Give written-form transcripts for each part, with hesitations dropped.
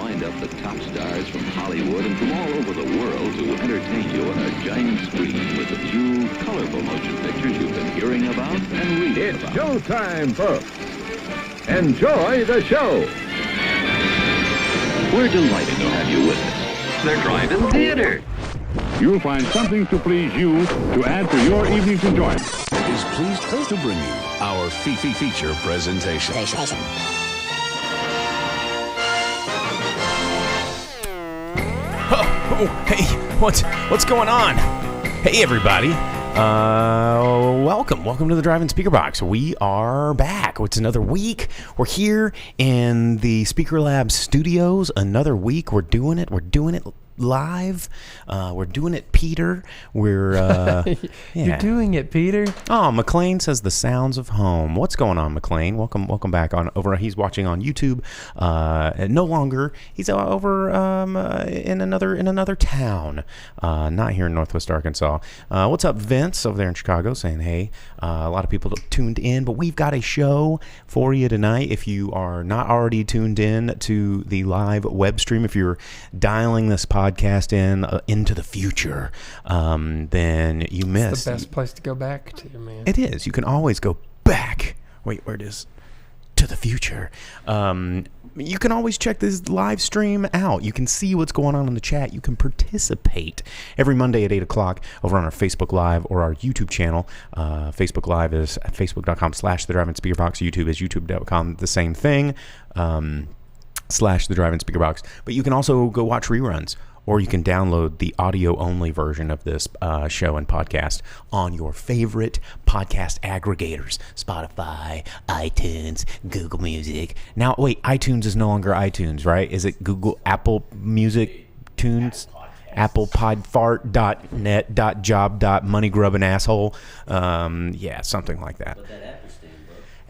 lined up the top stars from Hollywood and from all over the world to entertain you on a giant screen with a few colorful motion pictures you've been hearing about and reading It's about. showtime, folks. Enjoy the show. We're delighted to have you with us. They're driving theater. You'll find something to please you to add to your evening's enjoyment. Is pleased to bring you our feature presentation. Oh, hey, what's going on? Hey, everybody. Welcome to the Drive-In Speakerbox. We are back. It's another week. We're here in the Speaker Lab studios. Another week. We're doing it live. We're doing it, Peter. Yeah. You're doing it, Peter. Oh, McLean says the sounds of home. What's going on, McLean? Welcome back on over. He's watching on YouTube. No longer. He's over in another town. Not here in Northwest Arkansas. What's up, Vince, over there in Chicago, saying hey. A lot of people tuned in, but we've got a show for you tonight. If you are not already tuned in to the live web stream, if you're dialing this podcast into the future, then you missed. It's the best place to go back to, man. It is. You can always go back. Wait, where it is? To the future. You can always check this live stream out. You can see what's going on in the chat. You can participate every Monday at 8 o'clock over on our Facebook Live or our YouTube channel. Facebook Live is at facebook.com/The Drive-In Speakerbox. YouTube is youtube.com, the same thing, /The Drive-In Speakerbox. But you can also go watch reruns, or you can download the audio-only version of this show and podcast on your favorite podcast aggregators. Spotify, iTunes, Google Music. Now, wait, iTunes is no longer iTunes, right? Is it Google, Apple Music, Tunes? applepodfart.net.job.moneygrubbing-asshole. Yeah, something like that.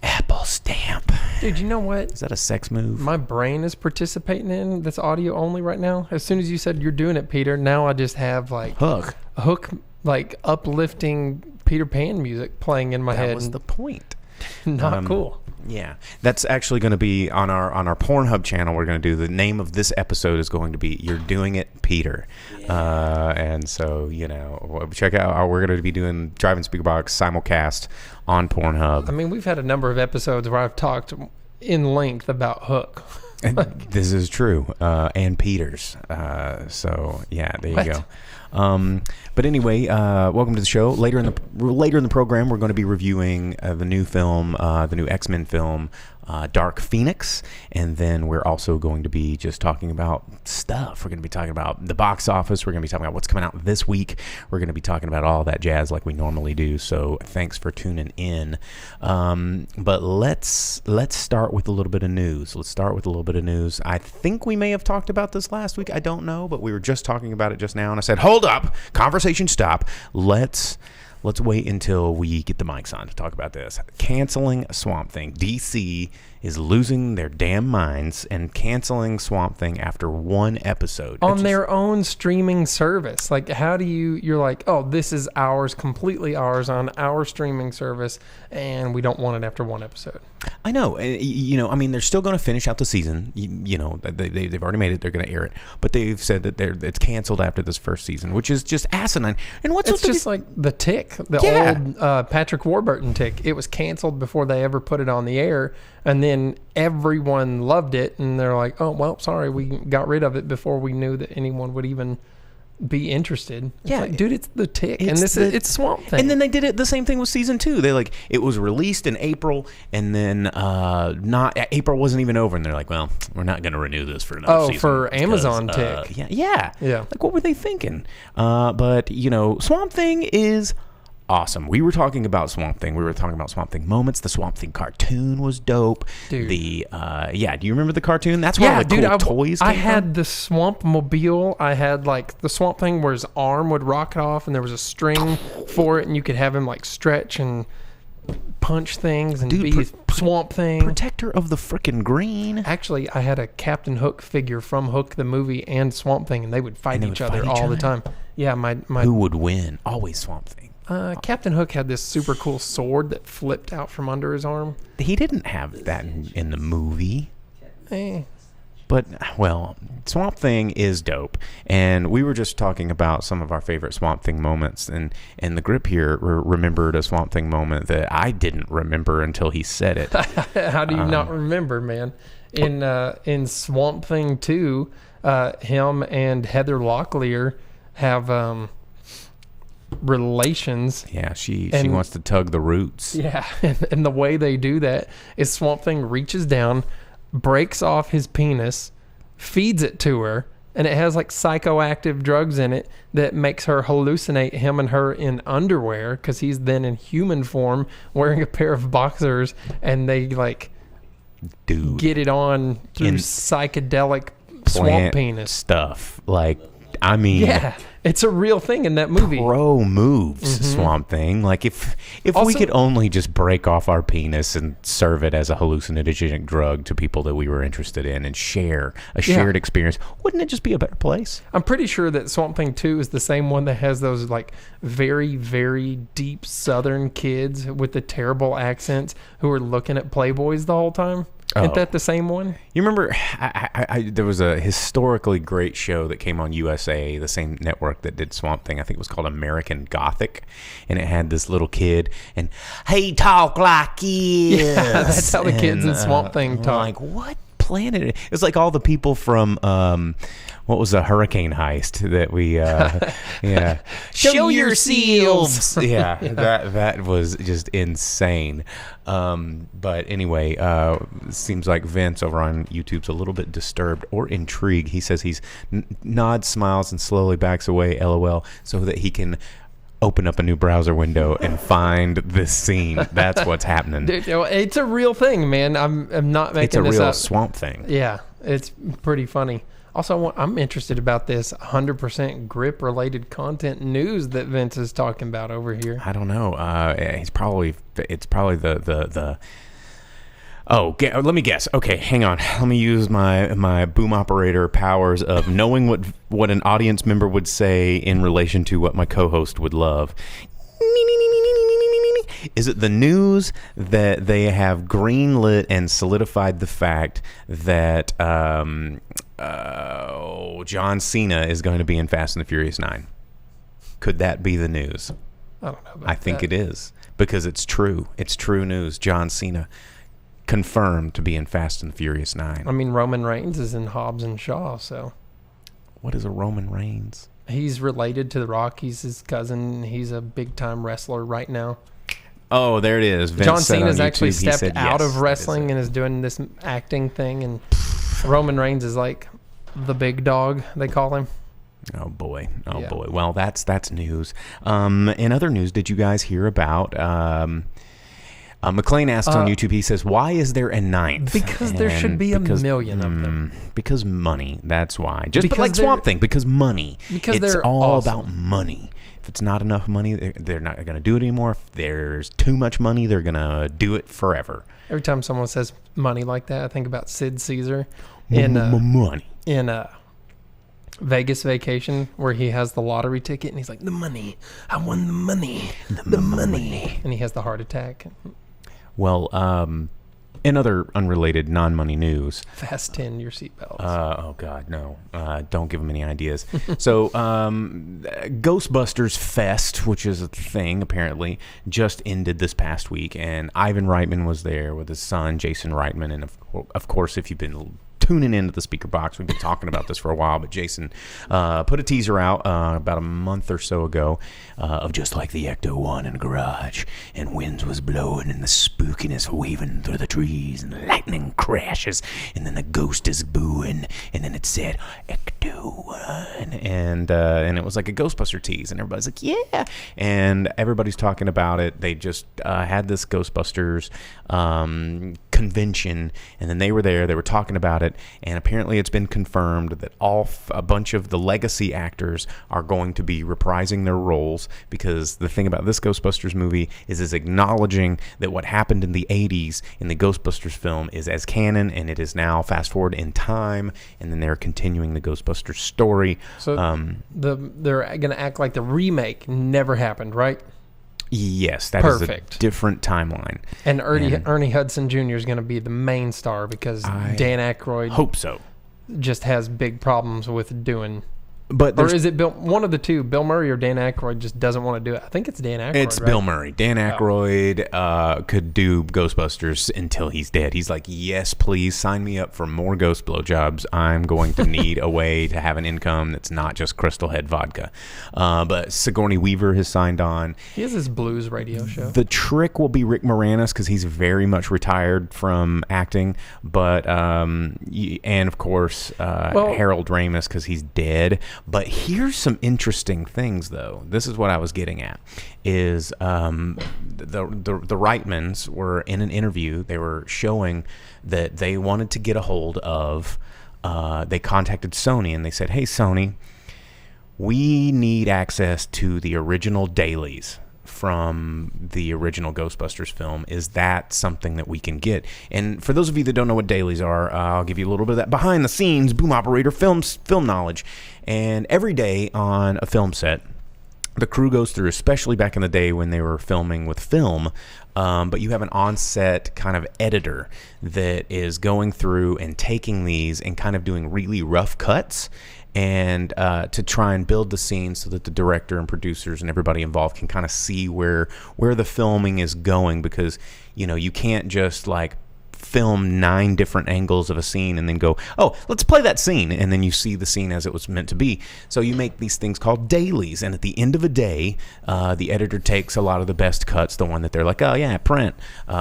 Apple stamp. Dude, you know what? Is that a sex move? My brain is participating in this audio only right now. As soon as you said you're doing it, Peter, now I just have like Hook, like uplifting Peter Pan music playing in my head. That was the point. Not cool. Yeah, that's actually going to be on our Pornhub channel. We're going to do, the name of this episode is going to be "You're Doing It, Peter." Yeah. And so, check out. We're going to be doing Drive-In Speakerbox simulcast on Pornhub. I mean, we've had a number of episodes where I've talked in length about Hook. And this is true, and Peters. So yeah, there you go. But anyway, welcome to the show. Later in the program, we're going to be reviewing the new film, the new X-Men film, Dark Phoenix, and then we're also going to be just talking about stuff. We're going to be talking about the box office. We're going to be talking about what's coming out this week. We're going to be talking about all that jazz like we normally do. So thanks for tuning in. But let's start with a little bit of news. I think we may have talked about this last week. I don't know, but we were just talking about it just now, and I said, hold up, conversation stop. Let's wait until we get the mics on to talk about this. Canceling Swamp Thing. DC is losing their damn minds and canceling Swamp Thing after one episode. On their own streaming service. Like, how do you're like, oh, this is ours, completely ours, on our streaming service, and we don't want it after one episode. I know. I mean, they're still going to finish out the season. They've already made it. They're going to air it. But they've said that it's canceled after this first season, which is just asinine. And it's just like The Tick, old Patrick Warburton Tick. It was canceled before they ever put it on the air. And then everyone loved it. And they're like, oh, well, sorry, we got rid of it before we knew that anyone would even be interested. It's like, dude, it's The Tick, and it's Swamp Thing. And then they did the same thing with season 2. It was released in April, and then April wasn't even over, and they're like, well, we're not going to renew this for another season. Oh, for Amazon Tick. Yeah. Like, what were they thinking? But Swamp Thing is awesome. We were talking about Swamp Thing. We were talking about Swamp Thing moments. The Swamp Thing cartoon was dope. Dude. Do you remember the cartoon? That's where all the cool toys came I had from. the Swamp Mobile. I had like the Swamp Thing where his arm would rocket off and there was a string for it, and you could have him like stretch and punch things and be Swamp Thing. Protector of the frickin' green. Actually, I had a Captain Hook figure from Hook the movie and Swamp Thing, and they would fight each other all the time. Yeah, my Who would win? Always Swamp Thing. Captain Hook had this super cool sword that flipped out from under his arm. He didn't have that in the movie. But But, well, Swamp Thing is dope. And we were just talking about some of our favorite Swamp Thing moments. And the grip here remembered a Swamp Thing moment that I didn't remember until he said it. How do you not remember, man? In Swamp Thing 2, him and Heather Locklear have relations. Yeah, she wants to tug the roots. Yeah, and the way they do that is Swamp Thing reaches down, breaks off his penis, feeds it to her, and it has like psychoactive drugs in it that makes her hallucinate him and her in underwear because he's then in human form wearing a pair of boxers, and they like get it on through psychedelic swamp penis stuff. Like, I mean, yeah, it's a real thing in that movie. Pro moves, Swamp Thing. Like, if also, we could only just break off our penis and serve it as a hallucinogenic drug to people that we were interested in and share a shared experience, wouldn't it just be a better place? I'm pretty sure that Swamp Thing 2 is the same one that has those like very, very deep Southern kids with the terrible accents who are looking at Playboys the whole time. Isn't that the same one? You remember, there was a historically great show that came on USA, the same network that did Swamp Thing. I think it was called American Gothic, and it had this little kid, and he talk like this. Yeah, that's how the kids in Swamp Thing talk. Like, what planet? It was like all the people from what was a hurricane heist that we show your seals. Yeah, that was just insane. But anyway, seems like Vince over on YouTube's a little bit disturbed or intrigued. He says he's nods, smiles, and slowly backs away, LOL, so that he can open up a new browser window and find this scene. That's what's happening. Dude, it's a real thing, man. I'm not making this up. It's a real Swamp Thing. Yeah, it's pretty funny. Also, I'm interested about this 100% grip related content news that Vince is talking about over here. I don't know. It's probably the Oh, let me guess. Okay, hang on. Let me use my boom operator powers of knowing what an audience member would say in relation to what my co-host would love. Is it the news that they have greenlit and solidified the fact that John Cena is going to be in Fast and the Furious 9? Could that be the news? I don't know about I think it is, because it's true. It's true news. John Cena confirmed to be in Fast and the Furious 9. I mean, Roman Reigns is in Hobbs and Shaw, so. What is a Roman Reigns? He's related to The Rock. He's his cousin. He's a big-time wrestler right now. Oh, there it is. Vince John Cena's YouTube, actually stepped out yes, of wrestling and is doing this acting thing, and Roman Reigns is like the big dog, they call him. Oh boy. Well, that's news. In other news, did you guys hear about McLean asked on YouTube, he says, why is there a ninth? Because there should be a million of them. Because money, that's why. Just like Swamp Thing, because money. Because it's they're all awesome. about money. If it's not enough money, they're not going to do it anymore. If there's too much money, they're going to do it forever. Every time someone says money like that, I think about Sid Caesar in money. In Vegas Vacation, where he has the lottery ticket and he's like, the money, I won the money, the money, and he has the heart attack. Well, in other unrelated non-money news, fasten your seatbelts. Oh God, no! Don't give them any ideas. So, Ghostbusters Fest, which is a thing apparently, just ended this past week, and Ivan Reitman was there with his son Jason Reitman, and of course, if you've been tuning into the Speakerbox, we've been talking about this for a while, but Jason put a teaser out about a month or so ago of just like the Ecto-1 in a garage, and winds was blowing and the spookiness weaving through the trees and the lightning crashes and then the ghost is booing and then it said Ecto-1 and it was like a Ghostbuster tease and everybody's like, yeah, and everybody's talking about it. They just had this Ghostbusters convention, and then they were there, they were talking about it, and apparently it's been confirmed that a bunch of the legacy actors are going to be reprising their roles, because the thing about this Ghostbusters movie is acknowledging that what happened in the 80s in the Ghostbusters film is as canon, and it is now fast forward in time, and then they're continuing the Ghostbusters story. So they're going to act like the remake never happened, right? Yes, that Perfect. is a different timeline. And Ernie Hudson Jr. is going to be the main star because Dan Aykroyd hope so. just has big problems with doing. But or is it one of the two, Bill Murray or Dan Aykroyd, just doesn't want to do it? I think it's Dan Aykroyd. It's right? Bill Murray. Dan Aykroyd could do Ghostbusters until he's dead. He's like, yes, please sign me up for more ghost blowjobs. I'm going to need a way to have an income that's not just Crystal Head vodka. But Sigourney Weaver has signed on. He has his blues radio show. The trick will be Rick Moranis because he's very much retired from acting. But and of course Harold Ramis because he's dead. But here's some interesting things, though. This is what I was getting at, is the Reitmans were in an interview. They were showing that they wanted to get a hold of, they contacted Sony, and they said, hey, Sony, we need access to the original dailies from the original Ghostbusters film. Is that something that we can get? And for those of you that don't know what dailies are, I'll give you a little bit of that behind the scenes boom operator film knowledge. And every day on a film set, the crew goes through, especially back in the day when they were filming with film, but you have an on-set kind of editor that is going through and taking these and kind of doing really rough cuts and to try and build the scene so that the director and producers and everybody involved can kind of see where the filming is going, because you can't just like film 9 different angles of a scene and then go, oh, let's play that scene, and then you see the scene as it was meant to be. So you make these things called dailies, and at the end of a day, the editor takes a lot of the best cuts, the one that they're like, oh yeah, print,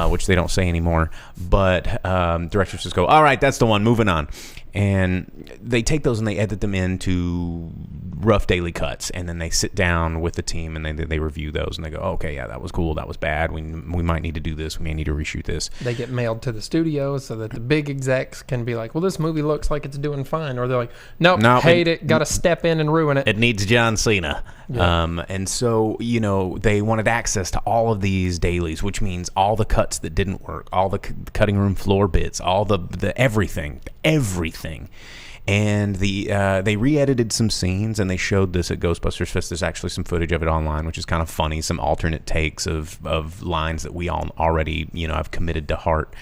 which they don't say anymore, but directors just go, all right, that's the one, moving on. And they take those and they edit them into rough daily cuts, and then they sit down with the team and they review those, and they go, oh, okay, yeah, that was cool, that was bad, we might need to do this, we may need to reshoot this. They get mailed to the studio so that the big execs can be like, well, this movie looks like it's doing fine, or they're like, nope, hate it, gotta step in and ruin it. It needs John Cena. Yeah. And so they wanted access to all of these dailies, which means all the cuts that didn't work, all the cutting room floor bits, all the everything. And they re-edited some scenes, and they showed this at Ghostbusters Fest. There's actually some footage of it online, which is kind of funny, some alternate takes of lines that we all already have committed to heart.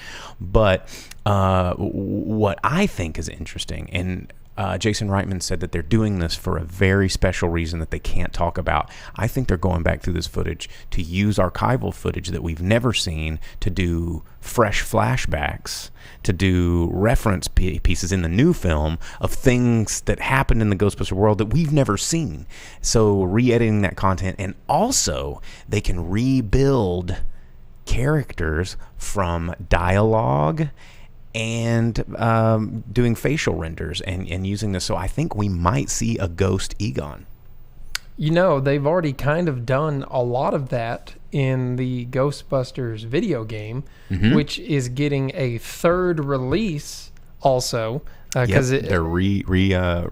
But what I think is interesting, and Jason Reitman said that they're doing this for a very special reason that they can't talk about. I think they're going back through this footage to use archival footage that we've never seen, to do fresh flashbacks, to do reference pieces in the new film of things that happened in the Ghostbuster world that we've never seen. So re-editing that content, and also they can rebuild characters from dialogue and doing facial renders and using this. So I think we might see a ghost Egon. They've already kind of done a lot of that in the Ghostbusters video game, which is getting a third release also. Because they're whatever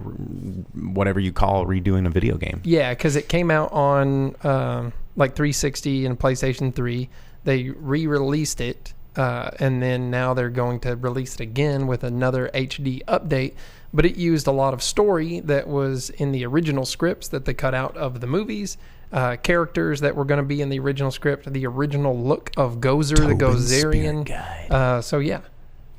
you call redoing a video game. Yeah, because it came out on like 360 and PlayStation 3. They re-released it. And then now they're going to release it again with another HD update. But it used a lot of story that was in the original scripts that they cut out of the movies, characters that were going to be in the original script, the original look of Gozer, the Gozerian. So yeah,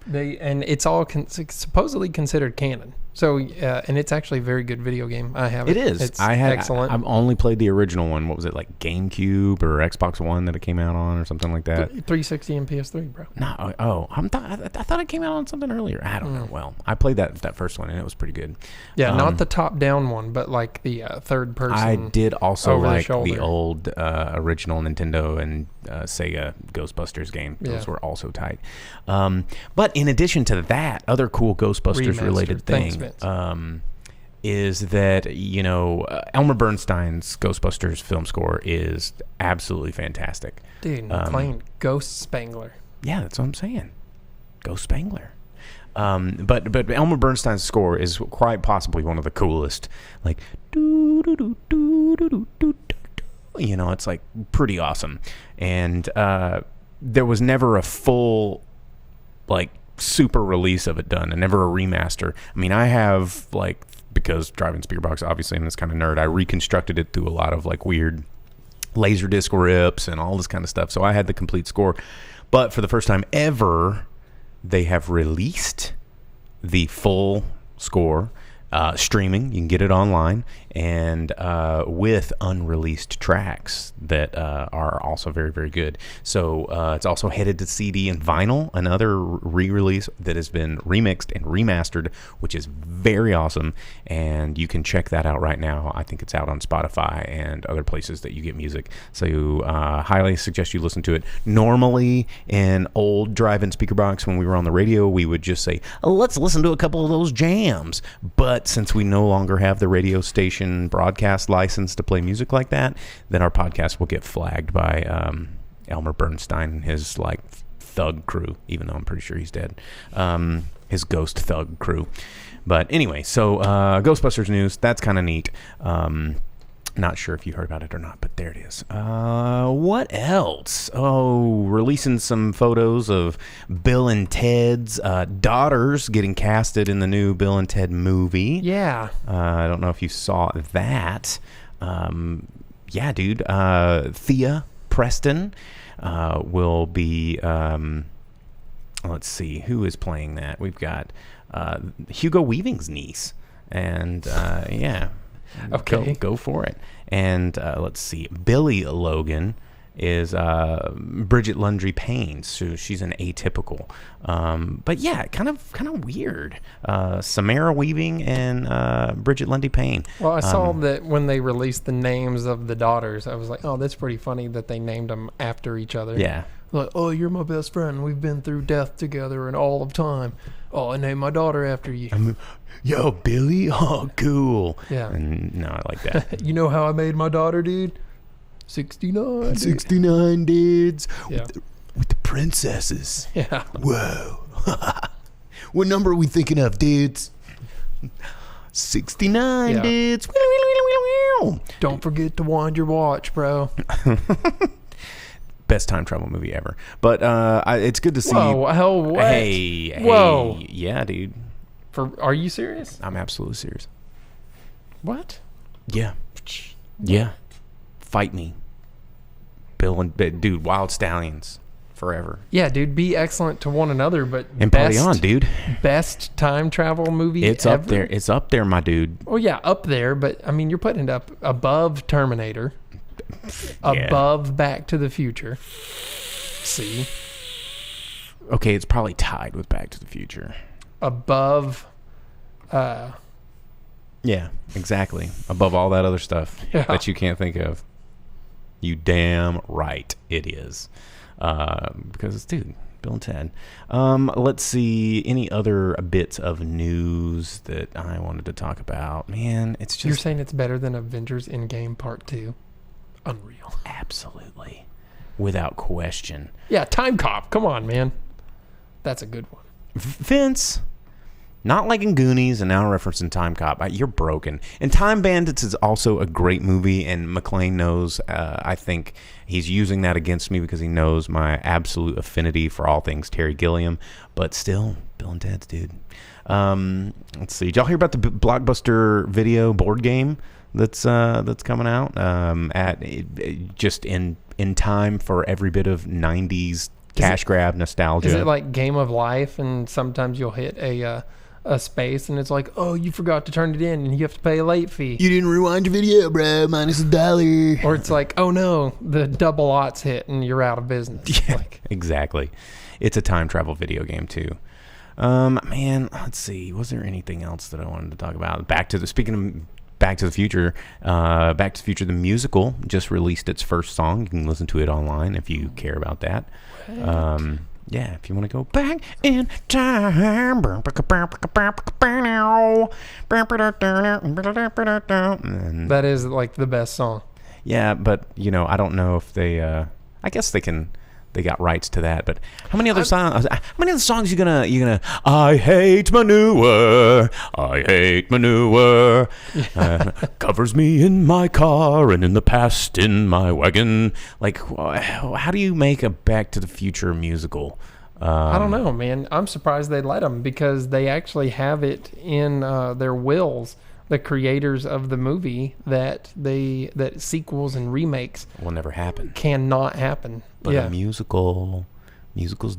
it's all supposedly considered canon. So, and it's actually a very good video game. I have it. It is. It's excellent. I've only played the original one. What was it, like GameCube or Xbox One that it came out on, or something like that? 360 and PS3, bro. No, I thought it came out on something earlier. I don't know. Well, I played that first one, and it was pretty good. Yeah, not the top-down one, but like the third person. I did also like the old original Nintendo and Sega Ghostbusters game. Those were also tight. But in addition to that, other cool Ghostbusters-related thing is that, Elmer Bernstein's Ghostbusters film score is absolutely fantastic. Dude, playing Ghost Spangler. Yeah, that's what I'm saying. Ghost Spangler. But Elmer Bernstein's score is quite possibly one of the coolest. Like, it's like pretty awesome. And there was never a full, like, super release of it done, and never a remaster. I mean, I have, like, because driving Speakerbox, obviously, I'm this kind of nerd, I reconstructed it through a lot of, like, weird Laserdisc rips and all this kind of stuff. So I had the complete score. But for the first time ever, they have released the full score. Streaming, you can get it online, and with unreleased tracks that are also very, very good. So it's also headed to CD and vinyl, another re-release that has been remixed and remastered, which is very awesome, and you can check that out right now. I think it's out on Spotify and other places that you get music, so highly suggest you listen to it. Normally, in old drive-in Speakerbox, when we were on the radio, we would just say, let's listen to a couple of those jams, but since we no longer have the radio station broadcast license to play music like that, then our podcast will get flagged by Elmer Bernstein and his like thug crew, even though I'm pretty sure he's dead. His ghost thug crew. But anyway, so Ghostbusters news, that's kind of neat. Not sure if you heard about it or not, but there it is. What else? Oh, releasing some photos of Bill and Ted's daughters getting casted in the new Bill and Ted movie. Yeah. I don't know if you saw that. Yeah, dude. Thea Preston will be... let's see. Who is playing that? We've got Hugo Weaving's niece. And, yeah... Okay. Go for it. And let's see. Billy Logan is Bridget Lundry Payne, so she's an atypical. But yeah, kind of weird. Samara Weaving and Bridget Lundy Payne. Well, I saw that when they released the names of the daughters, I was like, oh, that's pretty funny that they named them after each other. Yeah. Like, oh, you're my best friend. We've been through death together and all of time. Oh, I named my daughter after you. Yo, Billy? Oh, cool. Yeah. And no, I like that. You know how I made my daughter, dude? 69. 69 dudes. Yeah. With the princesses. Yeah. Whoa. What number are we thinking of, dudes? 69 Yeah. dudes. Don't forget to wind your watch, bro. Best time travel movie ever. But it's good to see. Whoa, hell, what? Hey, Whoa. Yeah, dude. Are you serious? I'm absolutely serious. What? Yeah. Yeah. Fight me. Bill and dude, Wild Stallions forever. Yeah, dude, be excellent to one another, but And party on, dude. Best time travel movie It's ever? up there. It's up there, my dude. Oh yeah, up there, but I mean you're putting it up above Terminator. Yeah. Above Back to the Future. See? Okay, it's probably tied with Back to the Future. Above Yeah, exactly. Above all that other stuff Yeah. that you can't think of. You damn right it is. Because it's, dude, Bill and Ted. Let's see. Any other bits of news that I wanted to talk about? Man, it's just... You're saying it's better than Avengers Endgame Part 2? Unreal. Absolutely. Without question. Yeah, Time Cop. Come on, man. That's a good one. Vince, not like in Goonies and now referencing Time Cop. You're broken. And Time Bandits is also a great movie, and McClane knows, I think he's using that against me because he knows my absolute affinity for all things Terry Gilliam. But still, Bill and Ted's, dude. Let's see. Did y'all hear about the Blockbuster Video board game that's coming out just in time for every bit of 90s cash grab nostalgia? Is it like Game of Life, and sometimes you'll hit a space and it's like, oh, you forgot to turn it in and you have to pay a late fee? You didn't rewind your video, bro. Minus $1. Or it's like, oh no, the double aughts hit and you're out of business. Yeah, Like, exactly. It's a time travel video game too. Man, let's see. Was there anything else that I wanted to talk about? Speaking of Back to the Future, Back to the Future, the musical, just released its first song. You can listen to it online if you care about that. Yeah, if you want to go back in time. that is like the best song. Yeah, but I don't know if they. I guess they can. They got rights to that, but how many other songs? How many other songs you gonna? I hate manure. I hate manure. Covers me in my car and in the past in my wagon. Like, how do you make a Back to the Future musical? I don't know, man. I'm surprised they let them because they actually have it in their wills. The creators of the movie that sequels and remakes will never happen. Cannot happen. But a musical's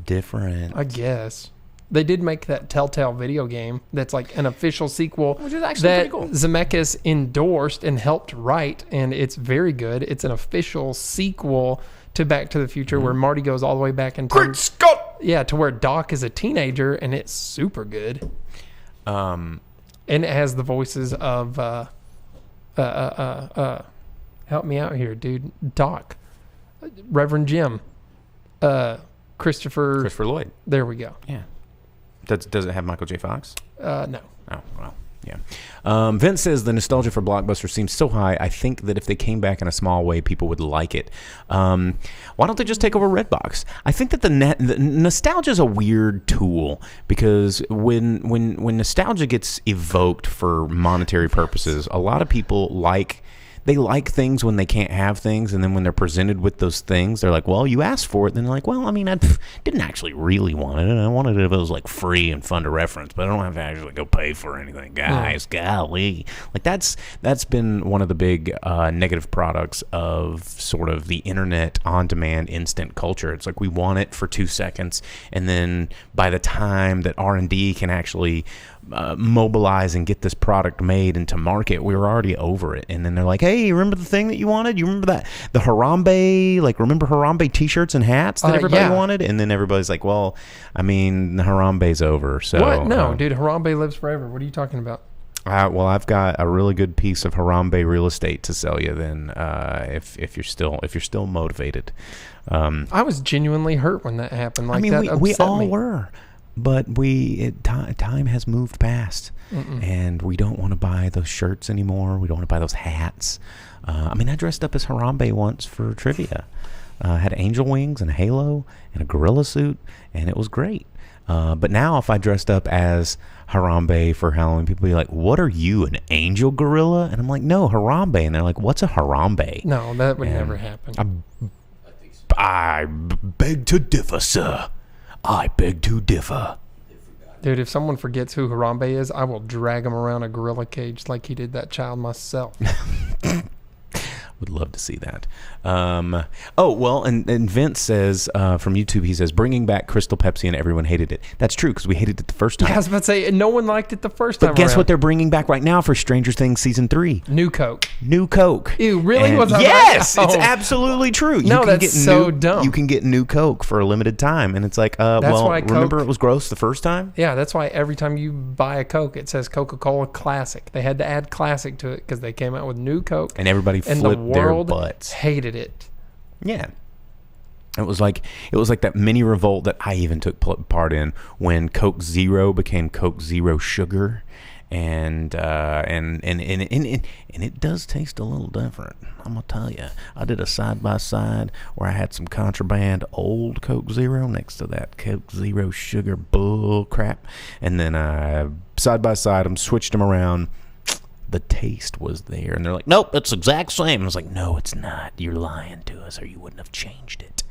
different. I guess. They did make that Telltale video game that's like an official sequel, Which is actually that pretty cool. Zemeckis endorsed and helped write, and it's very good. It's an official sequel to Back to the Future where Marty goes all the way back in time. Great Scott! Yeah, to where Doc is a teenager, and it's super good. And it has the voices of help me out here, dude. Doc, Reverend Jim, Christopher Lloyd. There we go. Yeah. Does it have Michael J. Fox? No. Oh, well, yeah. Vince says the nostalgia for Blockbuster seems so high, I think that if they came back in a small way, people would like it. Why don't they just take over Redbox? I think that the nostalgia is a weird tool because when nostalgia gets evoked for monetary purposes, a lot of people like things when they can't have things, and then when they're presented with those things, they're like, well, you asked for it. Then they're like, well, I mean, I didn't actually really want it. I wanted it if it was like free and fun to reference, but I don't have to actually go pay for anything, guys. Golly. Like that's been one of the big negative products of sort of the internet on-demand instant culture. It's like we want it for 2 seconds, and then by the time that R&D can actually mobilize and get this product made into market, we were already over it. And then they're like, hey, remember the thing that you wanted? You remember that? The Harambe, like, remember Harambe t-shirts and hats that everybody wanted? And then everybody's like, well, I mean, the Harambe's over. So what? No, dude, Harambe lives forever. What are you talking about? Well, I've got a really good piece of Harambe real estate to sell you. Then, if you're still motivated, I was genuinely hurt when that happened. Like, I mean, that we all were. But time has moved past, and we don't want to buy those shirts anymore. We don't want to buy those hats. I mean, I dressed up as Harambe once for trivia. Had angel wings and a halo and a gorilla suit, and it was great. But now if I dressed up as Harambe for Halloween, people be like, what are you, an angel gorilla? And I'm like, no, Harambe. And they're like, what's a Harambe? No, that would never happen. I beg to differ, sir. I beg to differ. Dude, if someone forgets who Harambe is, I will drag him around a gorilla cage like he did that child myself. Would love to see that. And Vince says from YouTube, he says, bringing back Crystal Pepsi and everyone hated it. That's true, because we hated it the first time. Yeah, I was about to say, no one liked it the first time. But guess what they're bringing back right now for Stranger Things Season 3? New Coke. New Coke. Ew, really? And Was that yes, right? it's absolutely true. That's so dumb. You can get New Coke for a limited time. And it's like, remember it was gross the first time? Yeah, that's why every time you buy a Coke, it says Coca-Cola Classic. They had to add Classic to it because they came out with New Coke. And everybody flipped their butts. Hated it. Yeah. It was like that mini revolt that I even took part in when Coke Zero became Coke Zero Sugar, and it does taste a little different. I'm gonna tell you. I did a side by side where I had some contraband old Coke Zero next to that Coke Zero Sugar bull crap, and then side by side, switched them around. The taste was there, and they're like, nope, it's the exact same. I was like, no, it's not. You're lying to us, or you wouldn't have changed it.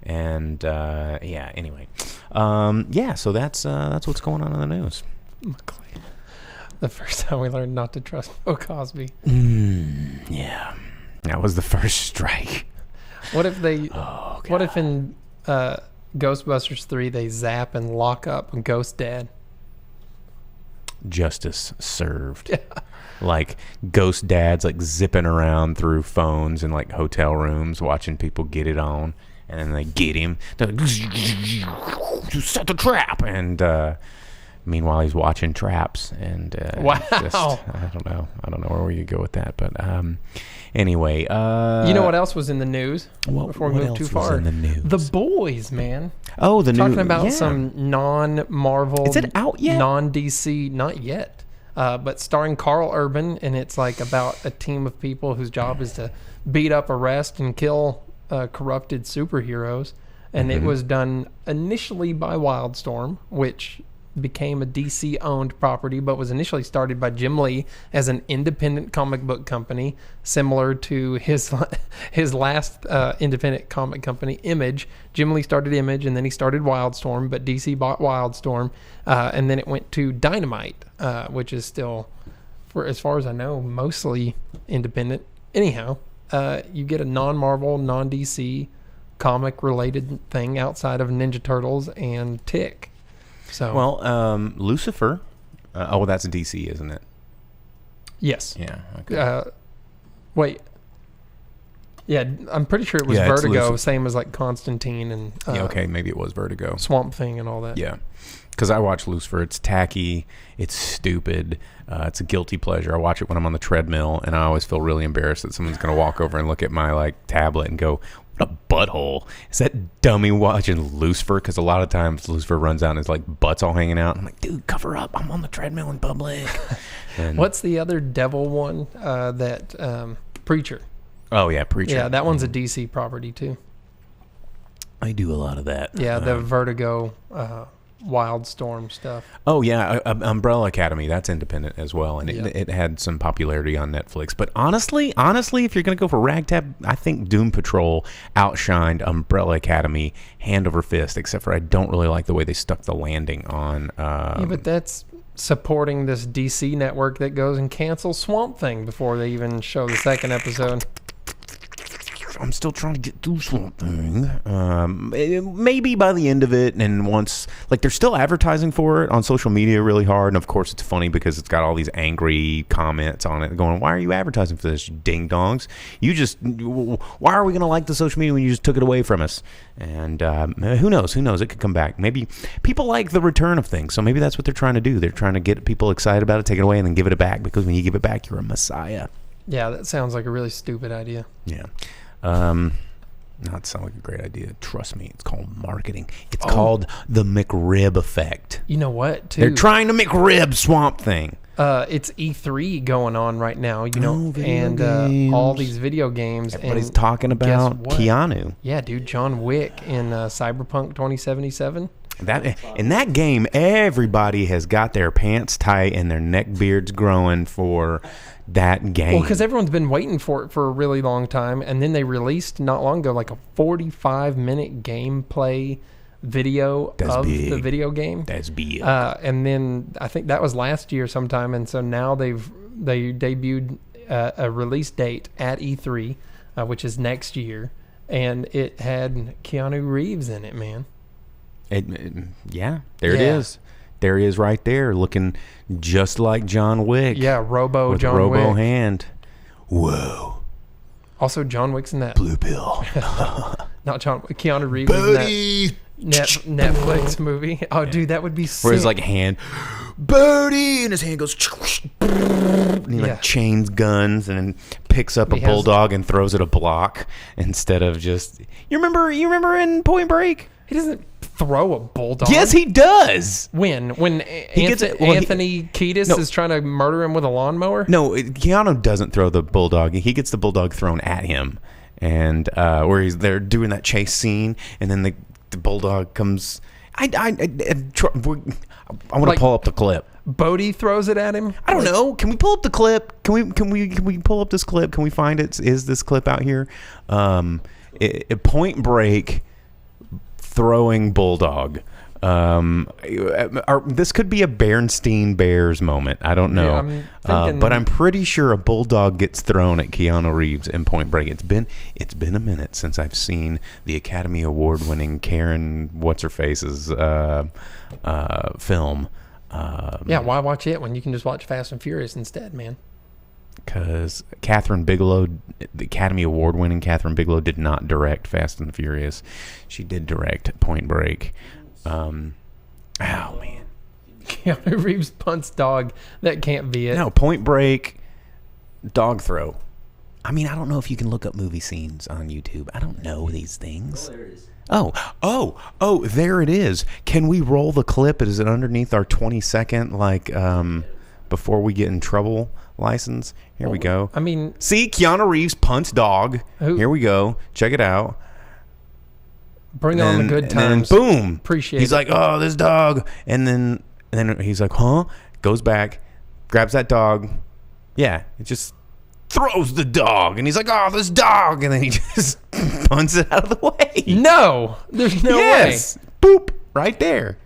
And anyway, so that's what's going on in the news. The first time we learned not to trust Bill Cosby. Yeah, that was the first strike. What if they? What if in Ghostbusters 3 they zap and lock up Ghost Dad? Justice served. Yeah. Like Ghost Dad's like zipping around through phones and like hotel rooms watching people get it on, and then they get him. They're like, set the trap, and meanwhile he's watching traps, and wow. I don't know where we could go with that, but anyway, you know what else was in the news? Before we move too far, in the news? The Boys, man. Oh, talking about some non-Marvel. Is it out yet? Non-DC, not yet. But starring Carl Urban, and it's like about a team of people whose job is to beat up, arrest, and kill corrupted superheroes. And it was done initially by Wildstorm, which became a DC-owned property, but was initially started by Jim Lee as an independent comic book company, similar to his last independent comic company, Image. Jim Lee started Image, and then he started Wildstorm, but DC bought Wildstorm, and then it went to Dynamite, which is still, for as far as I know, mostly independent. Anyhow, you get a non-Marvel, non-DC comic-related thing outside of Ninja Turtles and Tick. So Lucifer. Well, that's DC, isn't it? Yes. Yeah. Okay. Wait. Yeah, I'm pretty sure it was Vertigo, same as like Constantine and okay, maybe it was Vertigo. Swamp Thing and all that. Yeah, because I watch Lucifer. It's tacky. It's stupid. It's a guilty pleasure. I watch it when I'm on the treadmill, and I always feel really embarrassed that someone's going to walk over and look at my like tablet and go, "What a butthole! Is that dummy watching Lucifer?" Because a lot of times Lucifer runs out and his like butt's all hanging out. I'm like, dude, cover up! I'm on the treadmill in public. And what's the other devil one? That Preacher. Oh yeah, Preacher. Yeah, that one's a DC property too. I do a lot of that. Yeah, the Vertigo, Wildstorm stuff. Oh yeah, Umbrella Academy. That's independent as well, and it had some popularity on Netflix. But honestly, if you're gonna go for ragtag, I think Doom Patrol outshined Umbrella Academy hand over fist. Except for I don't really like the way they stuck the landing on. Yeah, but that's supporting this DC network that goes and cancels Swamp Thing before they even show the second episode. I'm still trying to get through Swamp Thing. Maybe by the end of it, and once, like, they're still advertising for it on social media really hard, and of course it's funny because it's got all these angry comments on it going, why are you advertising for this, you ding-dongs? Why are we going to like the social media when you just took it away from us? And who knows? It could come back. Maybe people like the return of things, so maybe that's what they're trying to do. They're trying to get people excited about it, take it away, and then give it back, because when you give it back, you're a messiah. Yeah, that sounds like a really stupid idea. Yeah. Not sound like a great idea. Trust me, it's called marketing. It's called the McRib effect. You know what, too? They're trying to McRib Swamp Thing. It's E3 going on right now, and all these video games. Everybody's talking about Keanu. Yeah, dude, John Wick in Cyberpunk 2077. In that game, everybody has got their pants tight and their neck beards growing for that game. Well, because everyone's been waiting for it for a really long time, and then they released not long ago like a 45-minute gameplay video the video game. That's big. And then I think that was last year sometime, and so now they debuted a release date at E3, which is next year, and it had Keanu Reeves in it, man. There it is. There he is right there, looking just like John Wick. Yeah, with John Robo Wick. hand. Whoa. Also, John Wick's in that. Blue pill. Not John. Keanu Reeves is in that Netflix movie. Oh, dude, that would be sick. Where his like hand, Bodie, and his hand goes, and he like chains guns and then picks up a bulldog and throws it a block instead of just. You remember in Point Break? He doesn't throw a bulldog. Yes, he does. When Anthony Kiedis is trying to murder him with a lawnmower? No, Keanu doesn't throw the bulldog. He gets the bulldog thrown at him, and where they're doing that chase scene, and then the bulldog comes. I want to pull up the clip. Bodie throws it at him. I don't know. Can we pull up the clip? Can we pull up this clip? Can we find it? Is this clip out here? Point Break. Throwing bulldog. This could be a Bernstein Bears moment. I don't know, but I'm pretty sure a bulldog gets thrown at Keanu Reeves in Point Break. It's been a minute since I've seen the Academy Award-winning Karen What's-Her-Face's film. Why watch it when you can just watch Fast and Furious instead, man? Because Catherine Bigelow, the Academy Award-winning Catherine Bigelow, did not direct Fast and Furious. She did direct Point Break. Man. Keanu Reeves punts dog. That can't be it. No, Point Break, dog throw. I mean, I don't know if you can look up movie scenes on YouTube. I don't know these things. Oh, there it is. Oh, there it is. Can we roll the clip? Is it underneath our 20-second, before we get in trouble license? Here we go. I mean, see, Keanu Reeves punts dog. Here we go. Check it out. Bring on the good times. And then boom. Appreciate He's like, oh, this dog. And then he's like, huh? Goes back, grabs that dog. Yeah, it just throws the dog. And he's like, oh, this dog. And then he just punts it out of the way. No, there's no way. Boop. Right there.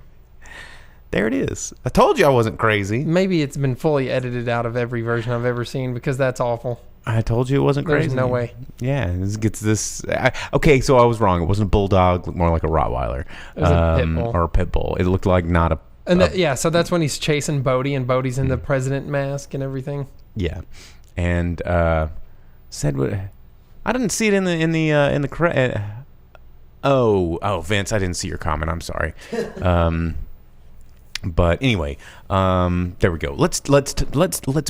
There it is. I told you I wasn't crazy. Maybe it's been fully edited out of every version I've ever seen because that's awful. I told you it wasn't crazy. There's no way. Yeah, this gets this. Okay, so I was wrong. It wasn't a bulldog. It looked more like a Rottweiler. It was a pit bull. Or a pit bull. It looked like not a And so that's when he's chasing Bodhi, and Bodhi's in the president mask and everything. Yeah, and said what? I didn't see it in the Oh, Vince, I didn't see your comment. I'm sorry. But anyway, there we go. Let's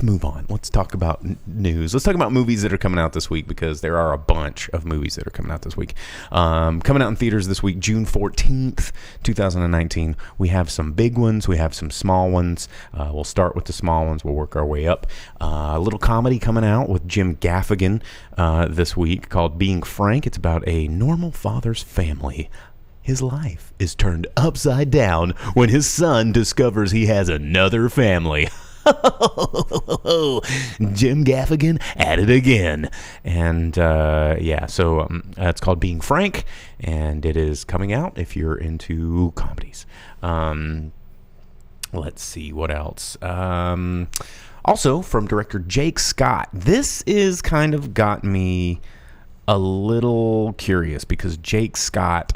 move on. Let's talk about news. Let's talk about movies that are coming out this week, because there are a bunch of movies that are coming out this week. Coming out in theaters this week, June 14th, 2019. We have some big ones. We have some small ones. We'll start with the small ones. We'll work our way up. A little comedy coming out with Jim Gaffigan this week called Being Frank. It's about a normal father's family. His life is turned upside down when his son discovers he has another family. Jim Gaffigan at it again. And so it's called Being Frank, and it is coming out if you're into comedies. Let's see what else. Also from director Jake Scott. This is kind of got me a little curious, because Jake Scott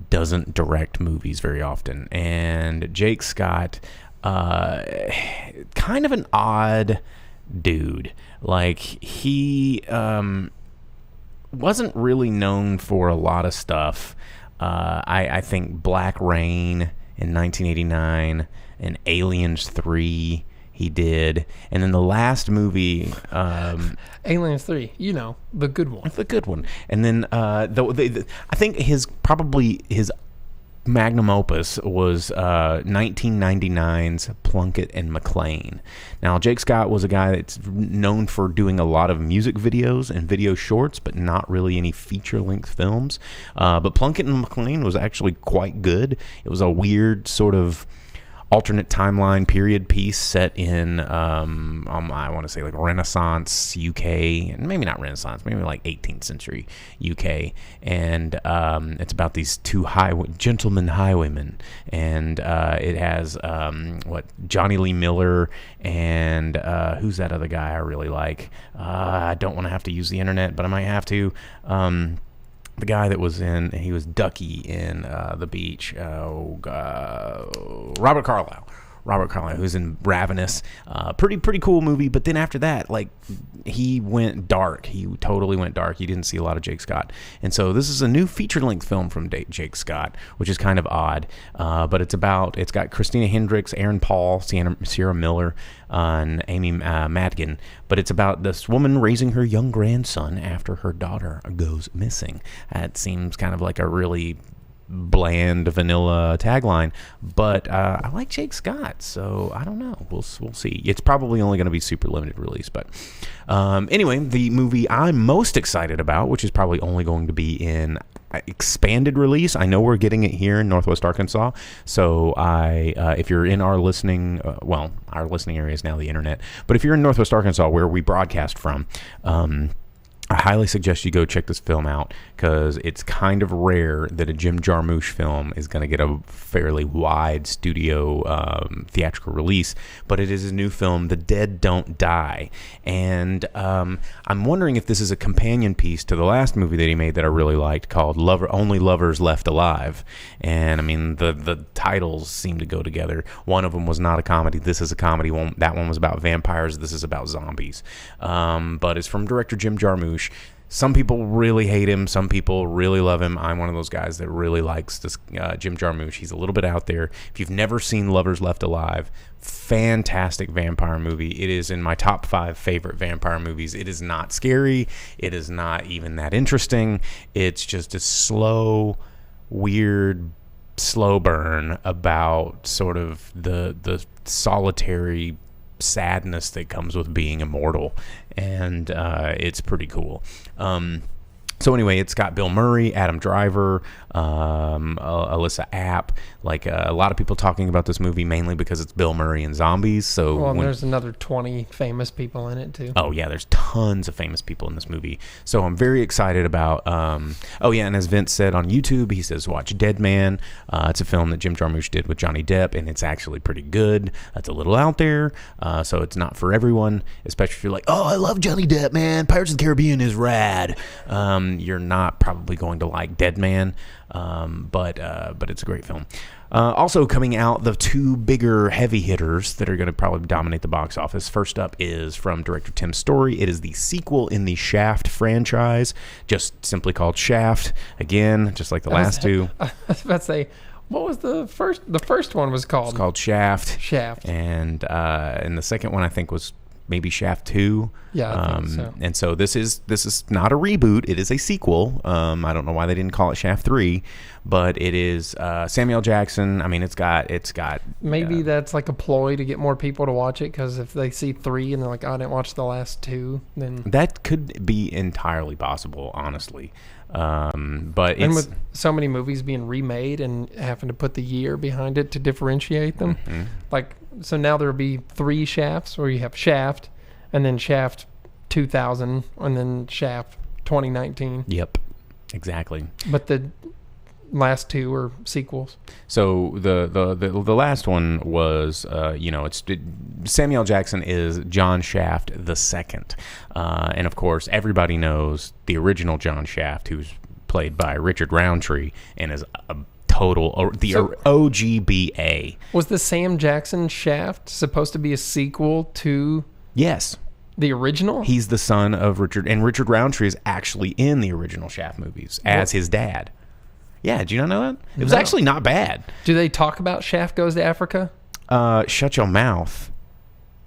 doesn't direct movies very often, and Jake Scott, kind of an odd dude. Like, he wasn't really known for a lot of stuff. I think Black Rain in 1989 and Aliens 3 he did, and then the last movie, Aliens 3, the good one. The good one. And then I think his magnum opus was 1999's Plunkett and McLean. Now, Jake Scott was a guy that's known for doing a lot of music videos and video shorts, but not really any feature-length films. But Plunkett and McLean was actually quite good. It was a weird sort of alternate timeline period piece set in I want to say like Renaissance UK, and maybe not Renaissance, maybe like 18th century UK, and it's about these two gentlemen highwaymen, and it has Johnny Lee Miller and who's that other guy I really like? I don't want to have to use the internet, but I might have to. The guy that he was Ducky in The Beach. Robert Carlyle. Robert Carlyle, who's in Ravenous. Pretty cool movie. But then after that, like, he went dark. He totally went dark. You didn't see a lot of Jake Scott. And so this is a new feature-length film from Jake Scott, which is kind of odd. But it's got Christina Hendricks, Aaron Paul, Sierra Miller, and Amy Madigan. But it's about this woman raising her young grandson after her daughter goes missing. It seems kind of like a really bland vanilla tagline, but I like Jake Scott, so I don't know. We'll see. It's probably only going to be super limited release, but anyway, the movie I'm most excited about, which is probably only going to be in expanded release. I know we're getting it here in Northwest Arkansas, so if you're in our listening, our listening area is now the internet, but if you're in Northwest Arkansas, where we broadcast from, I highly suggest you go check this film out, because it's kind of rare that a Jim Jarmusch film is going to get a fairly wide studio theatrical release, but it is a new film, The Dead Don't Die, and I'm wondering if this is a companion piece to the last movie that he made that I really liked, called Only Lovers Left Alive, and I mean, the titles seem to go together. One of them was not a comedy. This is a comedy. That one was about vampires. This is about zombies, but it's from director Jim Jarmusch. Some people really hate him. Some people really love him. I'm one of those guys that really likes this Jim Jarmusch. He's a little bit out there. If you've never seen Lovers Left Alive, fantastic vampire movie. It is in my top 5 favorite vampire movies. It is not scary. It is not even that interesting. It's just a slow, weird, slow burn about sort of the solitary sadness that comes with being immortal, and it's pretty cool. So anyway, it's got Bill Murray, Adam Driver, Alyssa App, like a lot of people talking about this movie mainly because it's Bill Murray and zombies. So there's another 20 famous people in it too. Oh yeah, there's tons of famous people in this movie. So I'm very excited about. And as Vince said on YouTube, he says watch Dead Man. It's a film that Jim Jarmusch did with Johnny Depp, and it's actually pretty good. It's a little out there, so it's not for everyone, especially if you're like, oh, I love Johnny Depp, man. Pirates of the Caribbean is rad. You're not probably going to like Dead Man, but it's a great film. Also coming out, the two bigger heavy hitters that are going to probably dominate the box office. First up is from director Tim Story. It is the sequel in the Shaft franchise, just simply called Shaft. Again, just like the last two. I was about to say, what was the first? The first one was called? It's called Shaft. Shaft. And the second one I think was maybe Shaft 2. Yeah, I think so. And so this is not a reboot. It is a sequel. I don't know why they didn't call it Shaft 3, but it is Samuel Jackson. I mean, it's got maybe that's like a ploy to get more people to watch it, because if they see 3 and they're like, oh, I didn't watch the last 2, then that could be entirely possible, honestly. But and with so many movies being remade and having to put the year behind it to differentiate them, like, so now there'll be 3 Shafts, where you have Shaft, and then Shaft 2000, and then Shaft 2019. Yep, exactly. But the last 2 are sequels. So the last one was Samuel Jackson is John Shaft II, and of course everybody knows the original John Shaft, who's played by Richard Roundtree and is a total OGBA. Was the Sam Jackson Shaft supposed to be a sequel to? Yes. The original? He's the son of Richard, and Richard Roundtree is actually in the original Shaft movies as his dad. Yeah, did you not know that? It was actually not bad. Do they talk about Shaft Goes to Africa? Shut your mouth.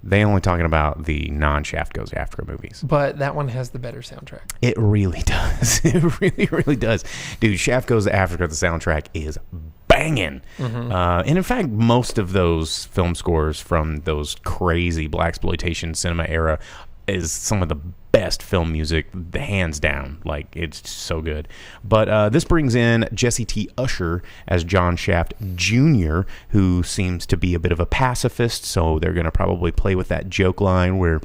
They only talking about the non-Shaft Goes to Africa movies. But that one has the better soundtrack. It really does. It really, really does. Dude, Shaft Goes to Africa, the soundtrack is banging. And in fact, most of those film scores from those crazy blaxploitation cinema era is some of the best film music, hands down. Like, it's so good. But this brings in Jesse T. Usher as John Shaft Jr., who seems to be a bit of a pacifist, so they're going to probably play with that joke line where,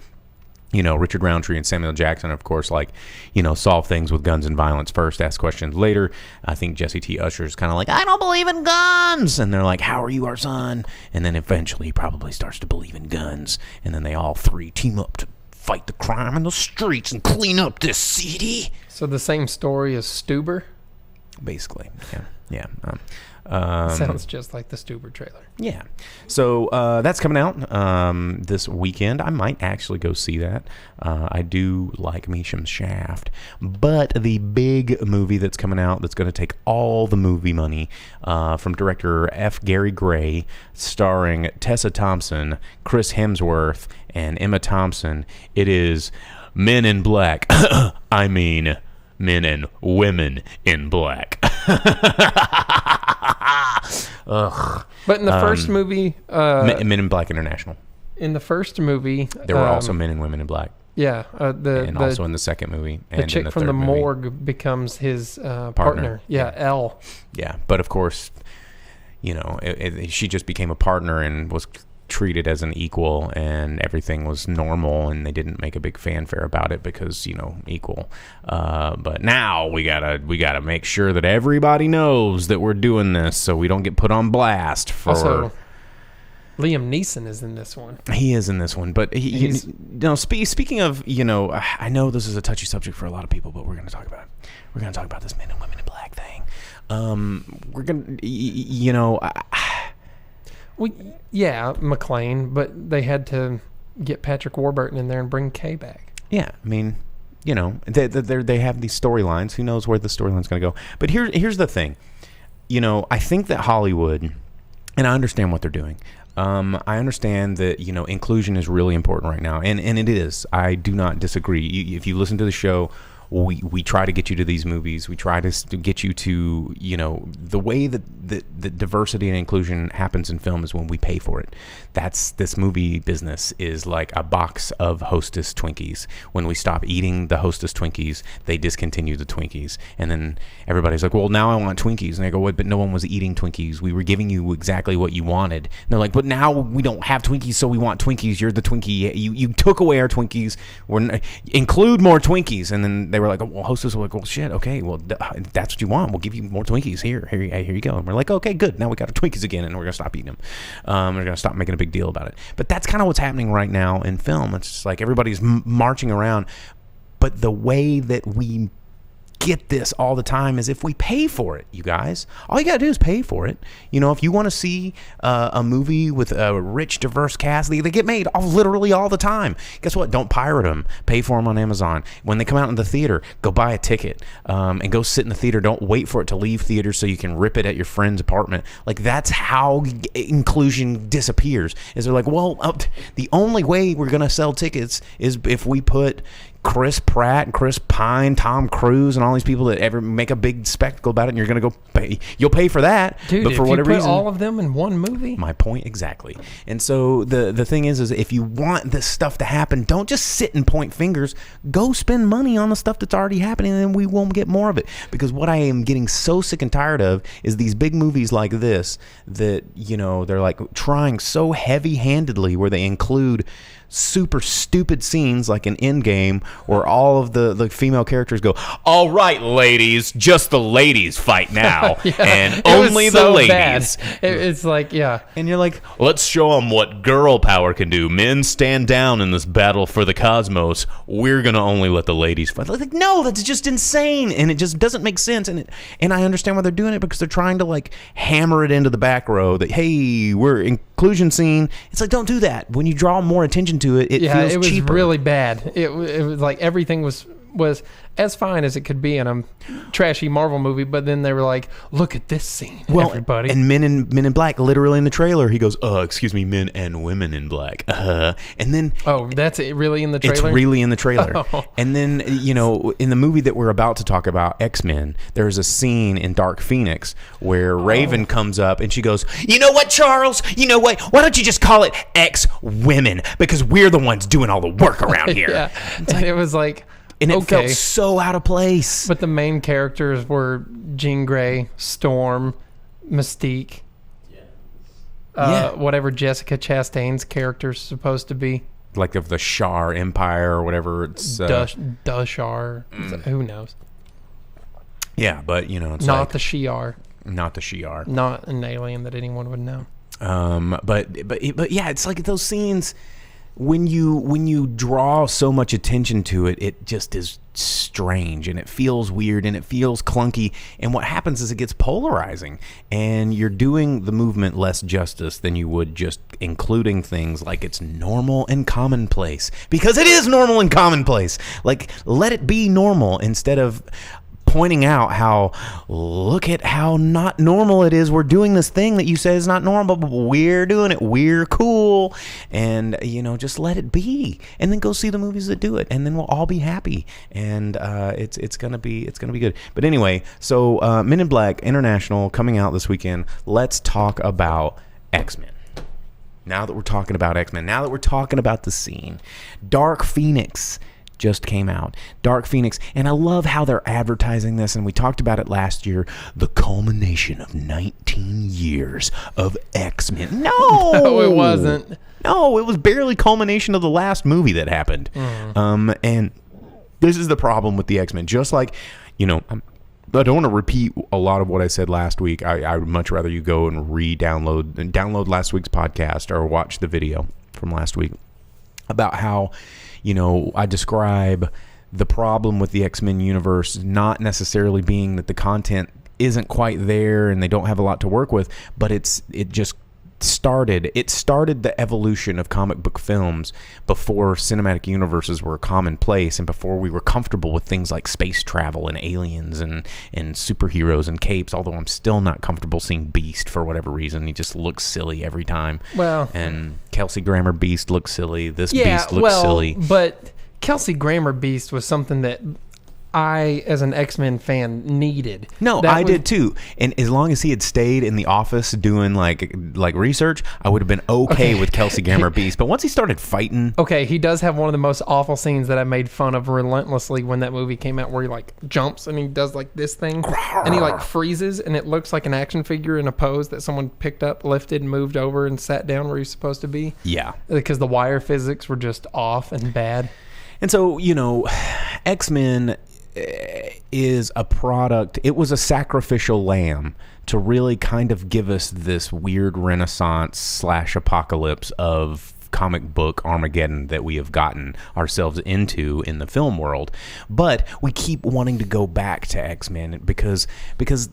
you know, Richard Roundtree and Samuel Jackson, of course, like, you know, solve things with guns and violence first, ask questions later. I think Jesse T. Usher is kind of like, I don't believe in guns. And they're like, how are you, our son? And then eventually he probably starts to believe in guns. And then they all three team up to fight the crime in the streets and clean up this city. So the same story as Stuber? Basically, yeah. Sounds just like the Stuber trailer. Yeah. So that's coming out this weekend. I might actually go see that. I do like me some Shaft. But the big movie that's coming out that's going to take all the movie money from director F. Gary Gray, starring Tessa Thompson, Chris Hemsworth, and Emma Thompson, it is Men in Black. I mean, Men and Women in Black. Ugh. But in the first movie, Men in Black International. In the first movie, there were also Men and Women in Black. Yeah, also in the second movie, the chick from the morgue becomes his partner. Yeah, Elle. Yeah, but of course, you know, she just became a partner and was treated as an equal, and everything was normal, and they didn't make a big fanfare about it because, you know, equal. But now we gotta make sure that everybody knows that we're doing this, so we don't get put on blast for. Also, Liam Neeson is in this one. He is in this one, but speaking of, you know, I know this is a touchy subject for a lot of people, but we're gonna talk about it. We're gonna talk about this Men and Women in Black thing. We're gonna, you know. Well, yeah, McClane, but they had to get Patrick Warburton in there and bring Kay back. Yeah, I mean, you know, they have these storylines. Who knows where the storyline's going to go? But here's the thing. You know, I think that Hollywood, and I understand what they're doing. I understand that, you know, inclusion is really important right now, and it is. I do not disagree. If you listen to the show, we try to get you to these movies. We try to get you to, you know, the way that the diversity and inclusion happens in film is when we pay for it. This movie business is like a box of Hostess Twinkies. When we stop eating the Hostess Twinkies, they discontinue the Twinkies. And then everybody's like, well, now I want Twinkies. And I go, but no one was eating Twinkies. We were giving you exactly what you wanted. And they're like, but now we don't have Twinkies, so we want Twinkies. You're the Twinkie. You took away our Twinkies. Include more Twinkies. And then they were like, well, Hostess were like, well, shit, okay, well, if that's what you want, we'll give you more Twinkies. Here you go. And we're like, okay, good. Now we got our Twinkies again, and we're going to stop eating them. We're going to stop making a big deal about it. But that's kind of what's happening right now in film. It's just like everybody's marching around. But the way that we get this all the time is if we pay for it, you guys. All you got to do is pay for it. You know, if you want to see a movie with a rich, diverse cast, they get made literally all the time. Guess what? Don't pirate them. Pay for them on Amazon. When they come out in the theater, go buy a ticket and go sit in the theater. Don't wait for it to leave theater so you can rip it at your friend's apartment. Like, that's how inclusion disappears. Is they're like, well, the only way we're going to sell tickets is if we put Chris Pratt and Chris Pine, Tom Cruise, and all these people that ever make a big spectacle about it, and you're going to go pay. You'll pay for that, dude. But for whatever reason, reason, all of them in one movie. My point exactly. And so the thing is if you want this stuff to happen, don't just sit and point fingers. Go spend money on the stuff that's already happening, and then we won't get more of it. Because what I am getting so sick and tired of is these big movies like this that, you know, they're like trying so heavy-handedly where they include super stupid scenes like an Endgame where all of the female characters go, all right, ladies, just the ladies fight now. Yeah, and only the ladies. It's like, yeah. And you're like, let's show them what girl power can do. Men stand down in this battle for the cosmos. We're going to only let the ladies fight. Like, no, that's just insane. And it just doesn't make sense. And I understand why they're doing it, because they're trying to like hammer it into the back row that, hey, we're inclusion scene. It's like, don't do that. When you draw more attention to it, feels it was cheaper. really bad. It was like everything was as fine as it could be in a trashy Marvel movie, but then they were like, look at this scene, everybody. And Men in Black, literally in the trailer, he goes, excuse me, men and women in black. And then... Oh, that's it, really in the trailer? It's really in the trailer. Oh. And then, you know, in the movie that we're about to talk about, X-Men, there's a scene in Dark Phoenix where Raven comes up and she goes, you know what, Charles? You know what? Why don't you just call it X-Women? Because we're the ones doing all the work around here. Yeah. And it was like... And it felt so out of place. But the main characters were Jean Grey, Storm, Mystique, whatever Jessica Chastain's character's supposed to be. Like of the Shar Empire or whatever it's... Shar. Who knows? Yeah, but, you know, it's not the Shi'ar. Not the Shi'ar. Not an alien that anyone would know. But yeah, it's like those scenes... When you draw so much attention to it, it just is strange and it feels weird and it feels clunky. And what happens is it gets polarizing, and you're doing the movement less justice than you would just including things like it's normal and commonplace, because it is normal and commonplace. Like, let it be normal instead of pointing out how, look at how not normal it is. We're doing this thing that you say is not normal, but we're doing it. We're cool. And, you know, just let it be. And then go see the movies that do it. And then we'll all be happy. And it's gonna be good. But anyway, so Men in Black International coming out this weekend. Let's talk about X-Men. Now that we're talking about X-Men, now that we're talking about the scene, Dark Phoenix just came out. Dark Phoenix. And I love how they're advertising this, and we talked about it last year. The culmination of 19 years of X-Men. No, it wasn't. No, it was barely culmination of the last movie that happened. And this is the problem with the X-Men. Just like, you know, I don't want to repeat a lot of what I said last week. I would much rather you go and download last week's podcast or watch the video from last week about how, you know, I describe the problem with the X-Men universe not necessarily being that the content isn't quite there and they don't have a lot to work with, but it started the evolution of comic book films before cinematic universes were commonplace and before we were comfortable with things like space travel and aliens and superheroes and capes, although I'm still not comfortable seeing Beast for whatever reason. He just looks silly every time. Well, and Kelsey Grammer Beast looks silly. This Beast looks silly. But Kelsey Grammer Beast was something that I, as an X-Men fan, needed. No, I did too. And as long as he had stayed in the office doing like research, I would have been okay with Kelsey Grammer Beast. But once he started fighting... Okay, he does have one of the most awful scenes that I made fun of relentlessly when that movie came out, where he like jumps and he does like this thing and he like freezes and it looks like an action figure in a pose that someone picked up, lifted, and moved over and sat down where he's supposed to be. Yeah. Because the wire physics were just off and bad. And so, you know, X-Men is a product. It was a sacrificial lamb to really kind of give us this weird renaissance / apocalypse of comic book Armageddon that we have gotten ourselves into in the film world. But we keep wanting to go back to X-Men because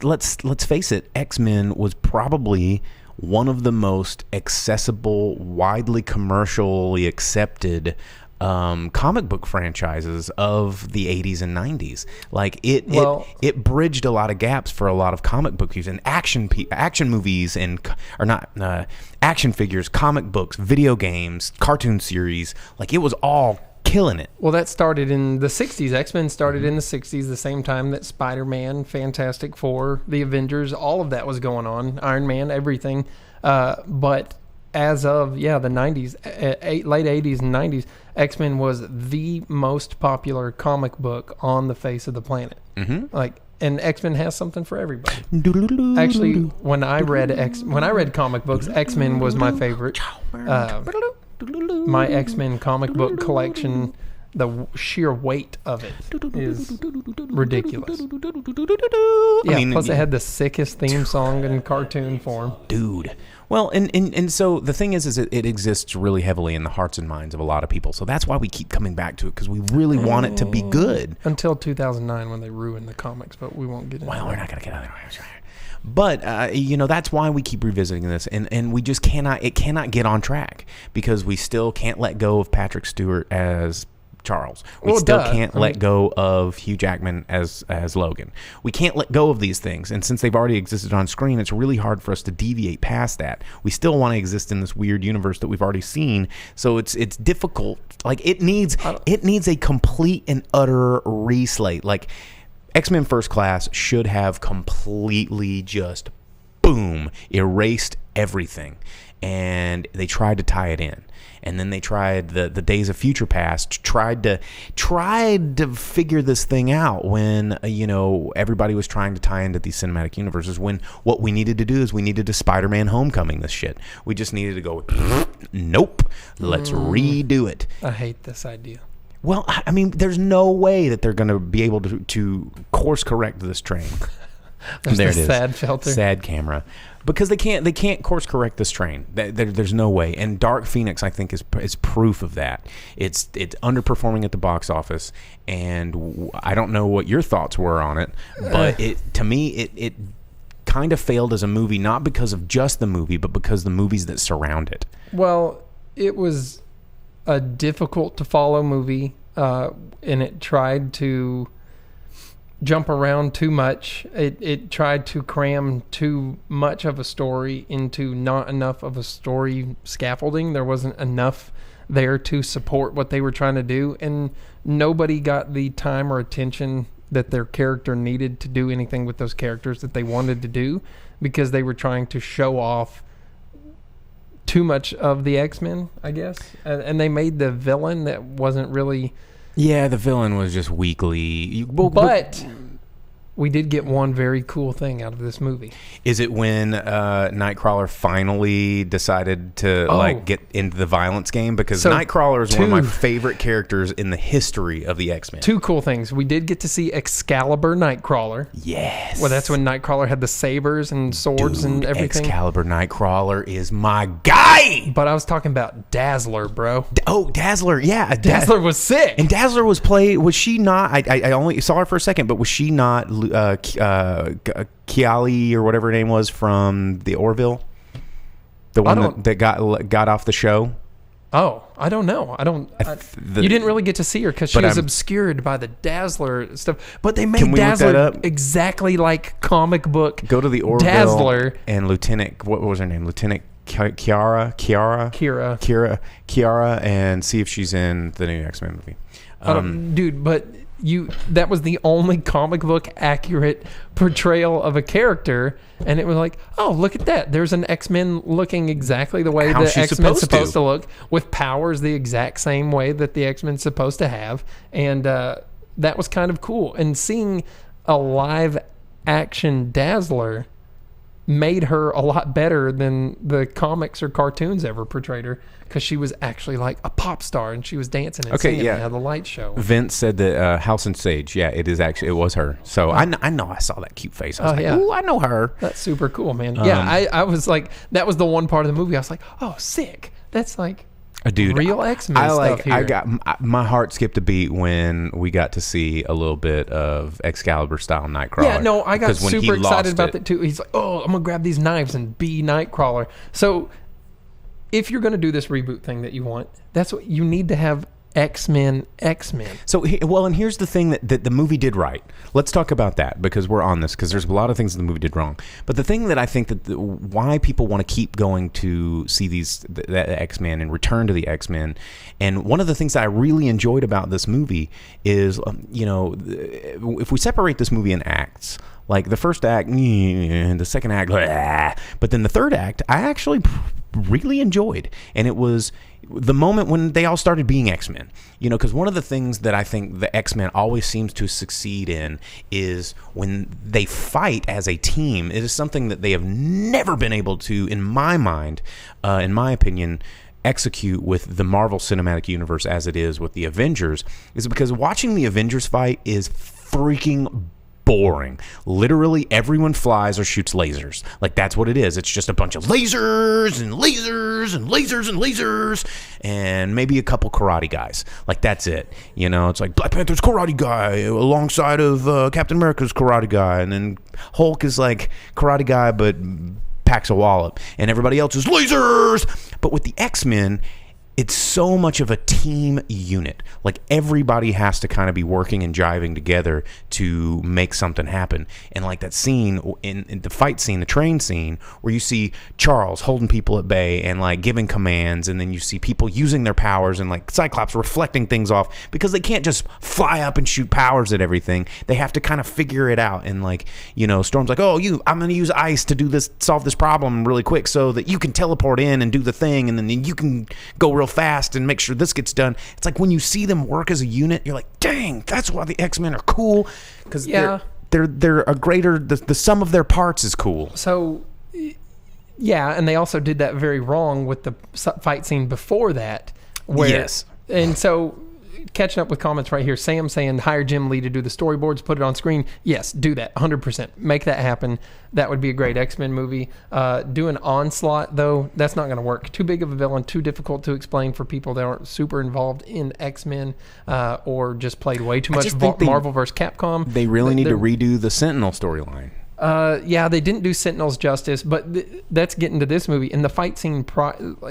let's face it, X-Men was probably one of the most accessible, widely commercially accepted comic book franchises of the 80s and 90s. Like it bridged a lot of gaps for a lot of comic book use and action movies action figures, comic books, video games, cartoon series. Like it was all killing it. Well, that started in the 60s. X-Men started in the 60s, the same time that Spider-Man, Fantastic Four, the Avengers, all of that was going on. Iron Man, everything. But as of, the 90s, late 80s and 90s, X-Men was the most popular comic book on the face of the planet. Mm-hmm. And X-Men has something for everybody. Actually, when I read comic books, X-Men was my favorite. My X-Men comic book collection, the sheer weight of it is ridiculous. Yeah, plus it had the sickest theme song in cartoon form. Dude. Well, and so the thing is it exists really heavily in the hearts and minds of a lot of people. So that's why we keep coming back to it, because we really want it to be good. Until 2009 when they ruined the comics, but we won't get into that. Well, we're not going to get out of there. But, that's why we keep revisiting this. And we just it cannot get on track because we still can't let go of Patrick Stewart as Charles. We can't let go of Hugh Jackman as Logan. We can't let go of these things. And since they've already existed on screen, it's really hard for us to deviate past that. We still want to exist in this weird universe that we've already seen. So it's difficult. Like it needs a complete and utter reslate. Like X-Men First Class should have completely just boom erased everything. And they tried to tie it in. And then they tried the Days of Future Past tried to figure this thing out when everybody was trying to tie into these cinematic universes, when what we needed to do is we needed to Spider-Man Homecoming this shit. We just needed to go nope, let's redo it. I hate this idea. Well, I mean, there's no way that they're going to be able to course correct this train. There it is. Sad filter. Sad camera. Because they can't course correct this train. There's no way. And Dark Phoenix, I think, is proof of that. It's underperforming at the box office, and I don't know what your thoughts were on it, but to me it kind of failed as a movie, not because of just the movie, but because the movies that surround it. Well, it was a difficult to follow movie, and it tried to jump around too much. It tried to cram too much of a story into not enough of a story scaffolding. There wasn't enough there to support what they were trying to do, and nobody got the time or attention that their character needed to do anything with those characters that they wanted to do, because they were trying to show off too much of the X-Men, I guess. And they made the villain that wasn't really... Yeah, the villain was just weakly... But we did get one very cool thing out of this movie. Is it when Nightcrawler finally decided to get into the violence game? Because Nightcrawler is one of my favorite characters in the history of the X-Men. Two cool things. We did get to see Excalibur Nightcrawler. Yes. Well, that's when Nightcrawler had the sabers and swords and everything. Excalibur Nightcrawler is my guy. But I was talking about Dazzler, bro. Dazzler. Yeah. Dazzler was sick. And Dazzler was she not, I only saw her for a second, but was she not Kiali or whatever her name was from the Orville? The one that got off the show? Oh, I don't know. You didn't really get to see her because she was obscured by the Dazzler stuff. But they made Dazzler exactly like comic book. Go to the Orville Dazzler and Lieutenant. What was her name? Lieutenant Kiara, and see if she's in the new X-Men movie. Dude, but that was the only comic book accurate portrayal of a character, and it was like, oh, look at that, there's an X-Men looking exactly the way the X-Men's supposed to look, with powers the exact same way that the X-Men's supposed to have. And that was kind of cool. And seeing a live action Dazzler made her a lot better than the comics or cartoons ever portrayed her, because she was actually like a pop star and she was dancing and singing and had the light show. Vince said that House and Sage, it was her. So I know I saw that cute face. I was ooh, I know her. That's super cool, man. I was like, that was the one part of the movie I was like, oh, sick. That's like, Dude, real X-Men stuff here. My heart skipped a beat when we got to see a little bit of Excalibur style Nightcrawler. Yeah, no, I got super excited about it that too. He's like, oh, I'm gonna grab these knives and be Nightcrawler. So if you're gonna do this reboot thing that you want, that's what you need to have. X-Men. So, and here's the thing that the movie did right. Let's talk about that because we're on this because there's a lot of things the movie did wrong. But the thing that I think that why people want to keep going to see the X-Men and return to the X-Men, and one of the things that I really enjoyed about this movie is, if we separate this movie in acts, like the first act, the second act, but then the third act, I actually really enjoyed, and it was the moment when they all started being X-Men, because one of the things that I think the X-Men always seems to succeed in is when they fight as a team. It is something that they have never been able to, in my mind, in my opinion, execute with the Marvel Cinematic Universe as it is with the Avengers, is because watching the Avengers fight is freaking boring. Literally everyone flies or shoots lasers. Like, that's what it is. It's just a bunch of lasers and lasers and lasers and lasers and maybe a couple karate guys. Like, that's it. It's like Black Panther's karate guy alongside of Captain America's karate guy, and then Hulk is like karate guy but packs a wallop, and everybody else is lasers. But with the X-Men, it's so much of a team unit. Like, everybody has to kind of be working and jiving together to make something happen. And like that scene in the fight scene, the train scene, where you see Charles holding people at bay and like giving commands, and then you see people using their powers and like Cyclops reflecting things off, because they can't just fly up and shoot powers at everything. They have to kind of figure it out. And like, Storm's like, I'm going to use ice to do this, solve this problem really quick so that you can teleport in and do the thing, and then you can go real fast and make sure this gets done. It's like when you see them work as a unit, you're like, dang, that's why the X-Men are cool, because they're a greater, the sum of their parts is cool. So yeah, and they also did that very wrong with the fight scene before that, where, yes, and so catching up with comments right here, Sam saying hire Jim Lee to do the storyboards, put it on screen. Yes, do that 100%. Make that happen. That would be a great X-Men movie. Do an Onslaught, though, that's not going to work. Too big of a villain, too difficult to explain for people that aren't super involved in X-Men, or just played way too much Marvel vs. Capcom. They really need to redo the Sentinel storyline. Yeah, they didn't do Sentinels justice, but that's getting to this movie. In the fight scene,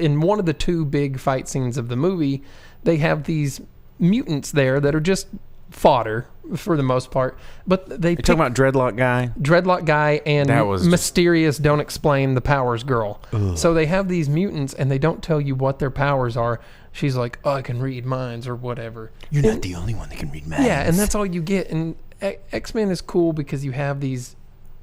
in one of the two big fight scenes of the movie, they have these mutants there that are just fodder for the most part, but you're talking about Dreadlock guy and mysterious don't explain the powers girl. Ugh. So they have these mutants and they don't tell you what their powers are. She's like, I can read minds or whatever. You're not the only one that can read minds. Yeah, and that's all you get. And X-Men is cool because you have these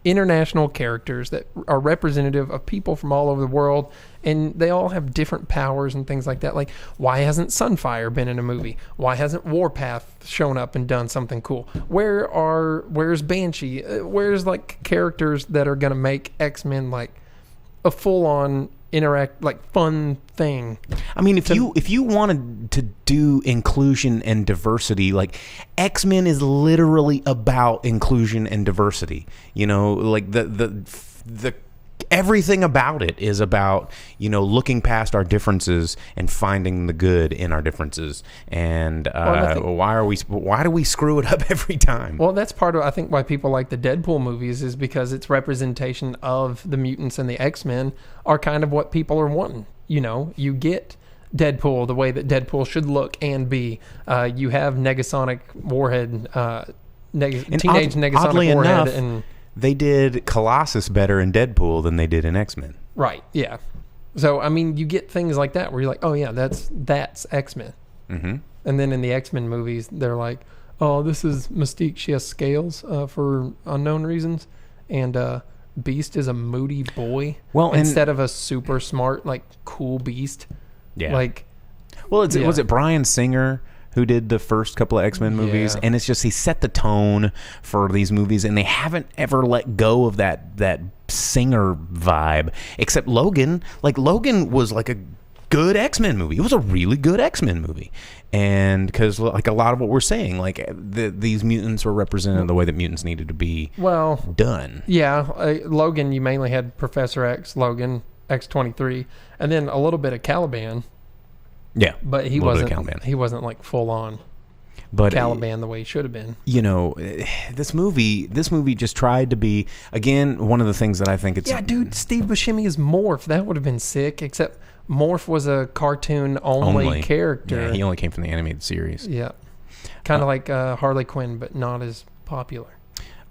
international characters that are representative of people from all over the world, and they all have different powers and things like that. Like, why hasn't Sunfire been in a movie? Why hasn't Warpath shown up and done something cool? Where's Banshee? Where's like characters that are gonna make X-Men like a full-on fun thing? I mean, if you wanted to do inclusion and diversity, like, X-Men is literally about inclusion and diversity. Like the everything about it is about, looking past our differences and finding the good in our differences. And why do we screw it up every time? Well, that's part of, I think, why people like the Deadpool movies, is because its representation of the mutants and the X-Men are kind of what people are wanting. You get Deadpool the way that Deadpool should look and be. You have Negasonic Warhead, teenage Negasonic Warhead, and they did Colossus better in Deadpool than they did in X-Men. Right, yeah. So, I mean, you get things like that where you're like, oh, yeah, that's X-Men. Mm-hmm. And then in the X-Men movies, they're like, oh, this is Mystique. She has scales for unknown reasons. And Beast is a moody boy instead of a super smart, like, cool Beast. Yeah. Like, was it Bryan Singer who did the first couple of X-Men movies? And it's just, he set the tone for these movies, and they haven't ever let go of that Singer vibe, except Logan. Like, Logan was like a good X-Men movie. It was a really good X-Men movie. And because, like, a lot of what we're saying, like, these mutants were represented the way that mutants needed to be done. Yeah. Logan, you mainly had Professor X, Logan, X-23, and then a little bit of Caliban. Yeah, but he a little bit wasn't. of Caliban. He wasn't like full on But Caliban the way he should have been. You know, this movie just tried to be, again, one of the things that I think it's... Yeah, dude, Steve Buscemi is Morph. That would have been sick, except Morph was a cartoon-only character. Yeah, he only came from the animated series. Yeah. Kind of like Harley Quinn, but not as popular.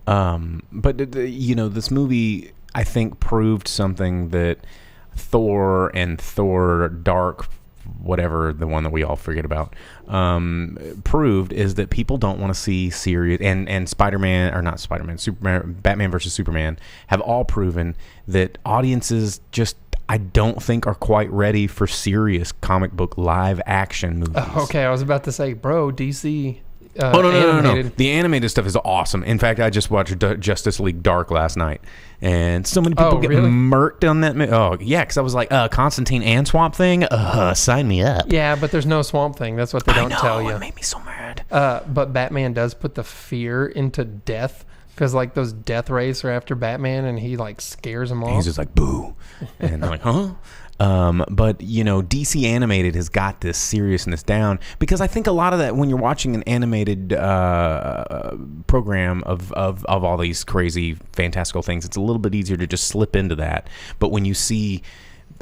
But, you know, this movie, I think, proved something that Thor and Thor Dark, whatever, the one that we all forget about, proved is that people don't want to see serious, and Spider-Man, or not Spider-Man, Superman, Batman versus Superman have all proven that audiences just, I don't think, are quite ready for serious comic book live action movies. Okay, I was about to say, bro, DC... No. The animated stuff is awesome. In fact, I just watched Justice League Dark last night, and so many people get murked on that. Oh, yeah, because I was like, Constantine and Swamp Thing? Sign me up. Yeah, but there's no Swamp Thing. That's what they don't tell you. It made me so mad. But Batman does put the fear into death, because like those death rays are after Batman, and he like scares them off. He's just like, boo. And they're like, huh? But, you know, DC Animated has got this seriousness down, because I think a lot of that, when you're watching an animated program of all these crazy, fantastical things, it's a little bit easier to just slip into that. But when you see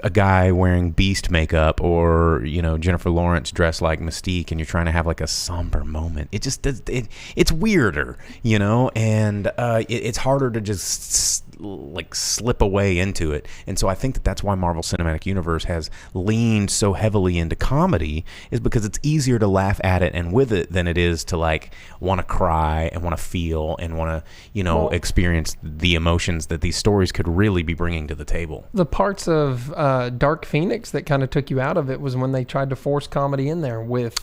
a guy wearing Beast makeup, or, you know, Jennifer Lawrence dressed like Mystique, and you're trying to have like a somber moment, it just it's weirder, you know, and it's harder to just like slip away into it. And so I think that's why Marvel Cinematic Universe has leaned so heavily into comedy, is because it's easier to laugh at it and with it than it is to like want to cry and want to feel and want to, you know, experience the emotions that these stories could really be bringing to the table. The parts of Dark Phoenix that kind of took you out of it was when they tried to force comedy in there with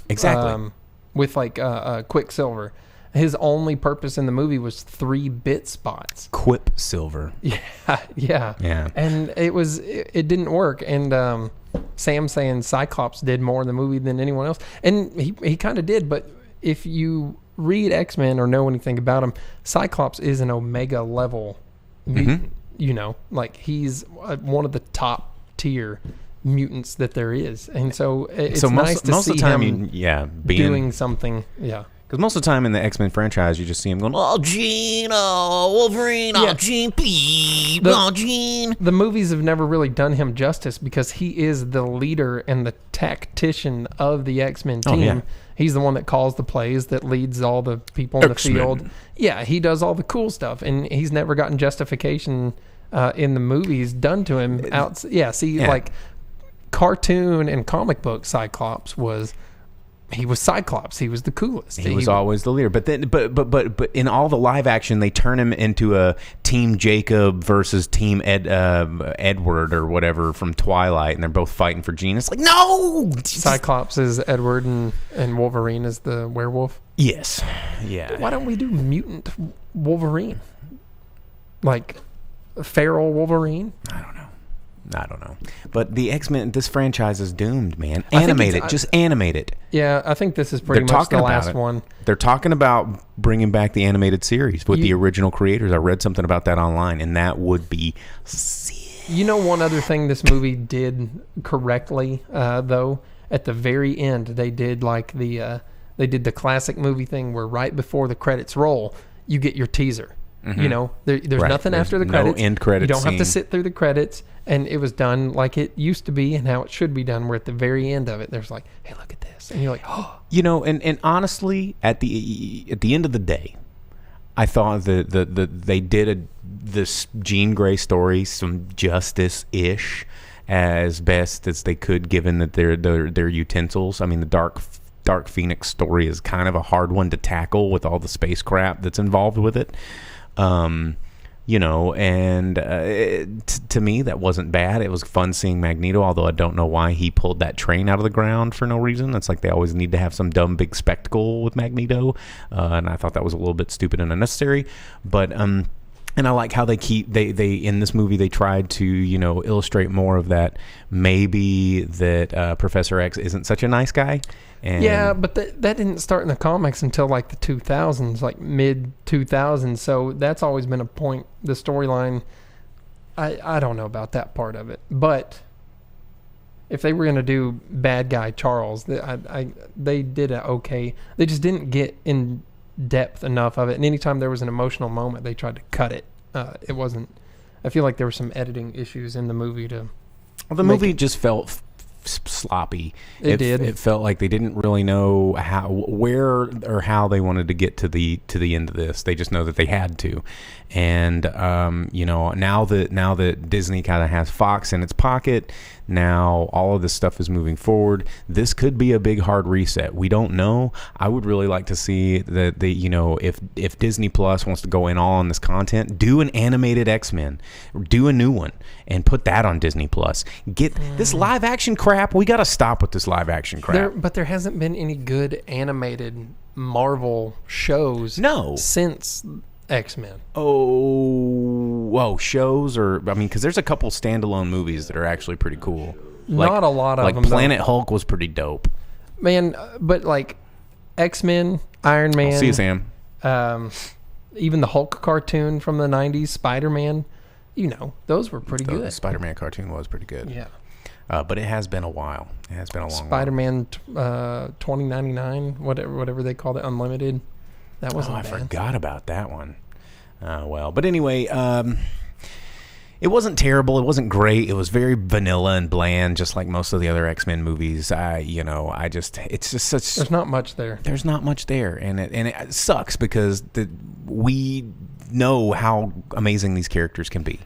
with like Quicksilver. His only purpose in the movie was 3 bit spots. Quicksilver. Yeah. And it didn't work. And Sam saying Cyclops did more in the movie than anyone else. And he kind of did. But if you read X-Men or know anything about him, Cyclops is an Omega level mutant. You know, like he's one of the top tier mutants that there is. And so it's nice to see him doing something. Yeah. Because most of the time in the X-Men franchise, you just see him going, oh, Jean, oh, Wolverine, oh, Jean, Pete, oh, Jean. The movies have never really done him justice, because he is the leader and the tactician of the X-Men team. Yeah. He's the one that calls the plays, that leads all the people in the field. Yeah, he does all the cool stuff, and he's never gotten justification in the movies done to him. Like cartoon and comic book Cyclops was... He was Cyclops. He was the coolest. He was always the leader. But then, but in all the live action, they turn him into a Team Jacob versus Team Edward or whatever from Twilight, and they're both fighting for Jean. It's like, no! Cyclops is Edward, and Wolverine is the werewolf? Yes. Yeah. Why don't we do mutant Wolverine? Like feral Wolverine? I don't know. But the X-Men, this franchise is doomed, man. Animate it. Just animate it. Yeah, I think this is pretty much the last one. They're talking about bringing back the animated series with the original creators. I read something about that online, and that would be sick. You know, one other thing this movie did correctly, though, at the very end, they did like they did the classic movie thing where right before the credits roll, you get your teaser. Mm-hmm. You know, there's nothing after the credits. No end credits. You don't have to sit through the credits. And it was done like it used to be and how it should be done, where at the very end of it, there's like, hey, look at this. And you're like, oh. You know, and honestly, at the end of the day, I thought they did this Jean Grey story some justice-ish as best as they could, given that they're utensils. I mean, the Dark Phoenix story is kind of a hard one to tackle with all the space crap that's involved with it. You know, and to me, that wasn't bad. It was fun seeing Magneto, although I don't know why he pulled that train out of the ground for no reason. It's like they always need to have some dumb big spectacle with Magneto, and I thought that was a little bit stupid and unnecessary. But and I like how they in this movie they tried to, you know, illustrate more of that, maybe that Professor X isn't such a nice guy. And yeah, but that didn't start in the comics until like the 2000s, like mid 2000s. So that's always been a point. The storyline, I don't know about that part of it, but if they were going to do bad guy Charles, they did a okay. They just didn't get in depth enough of it. And anytime there was an emotional moment, they tried to cut it. It wasn't. I feel like there were some editing issues in the movie to. Well, the movie just felt sloppy. It did. It felt like they didn't really know where or how they wanted to get to the end of this. They just know that they had to. And now that Disney kind of has Fox in its pocket, now all of this stuff is moving forward. This could be a big hard reset. We don't know. I would really like to see that if Disney Plus wants to go in all on this content, do an animated X-Men, do a new one, and put that on Disney Plus. Get this live action crap. We got to stop with this live action crap. But there hasn't been any good animated Marvel shows since X-Men. Shows because there's a couple standalone movies that are actually pretty cool. Not a lot of them. Like Planet Hulk was pretty dope. Man, but like X-Men, Iron Man. See you, Sam. Even the Hulk cartoon from the 90s, Spider-Man, those were pretty good. The Spider-Man cartoon was pretty good. Yeah. But it has been a while. It has been a long Spider-Man 2099, whatever they called it, Unlimited. That wasn't bad. I forgot about that one. But anyway, it wasn't terrible. It wasn't great. It was very vanilla and bland, just like most of the other X-Men movies. It's just such. There's not much there. There's not much there, and it sucks because we know how amazing these characters can be.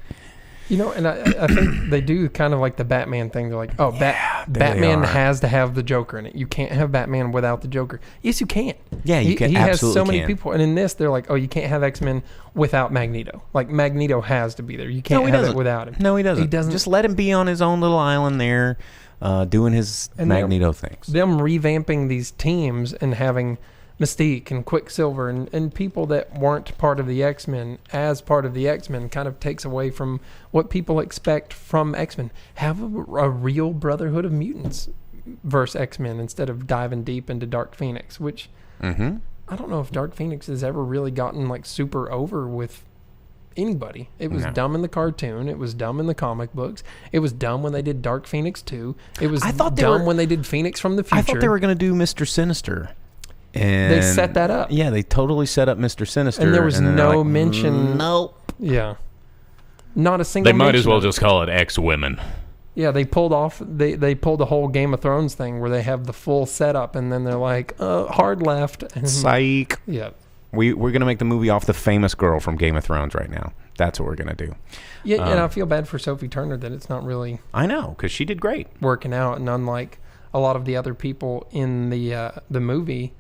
And I think they do kind of like the Batman thing. They're like, Batman has to have the Joker in it. You can't have Batman without the Joker. Yes, you can. Yeah, you can. He absolutely has so many can. people. And in this, they're like, you can't have X-Men without Magneto. Like, Magneto has to be there. You can't have it without him. No, he doesn't. He doesn't. Just let him be on his own little island there, doing his Magneto things. Them revamping these teams and having Mystique and Quicksilver and people that weren't part of the X-Men as part of the X-Men kind of takes away from what people expect from X-Men. Have a real Brotherhood of Mutants versus X-Men instead of diving deep into Dark Phoenix, which I don't know if Dark Phoenix has ever really gotten like super over with anybody. It was dumb in the cartoon. It was dumb in the comic books. It was dumb when they did Dark Phoenix 2. It was dumb when they did Phoenix from the Future. I thought they were going to do Mr. Sinister. And they set that up. Yeah, they totally set up Mr. Sinister. And there was no mention. Nope. Yeah. Not a single They might mention as well of it. just call it X-Women. Yeah, they pulled the whole Game of Thrones thing where they have the full setup and then they're like, hard left. Psych. Yeah. We're going to make the movie off the famous girl from Game of Thrones right now. That's what we're going to do. Yeah, and I feel bad for Sophie Turner that it's not really I know, because she did great. working out. And unlike a lot of the other people in the movie,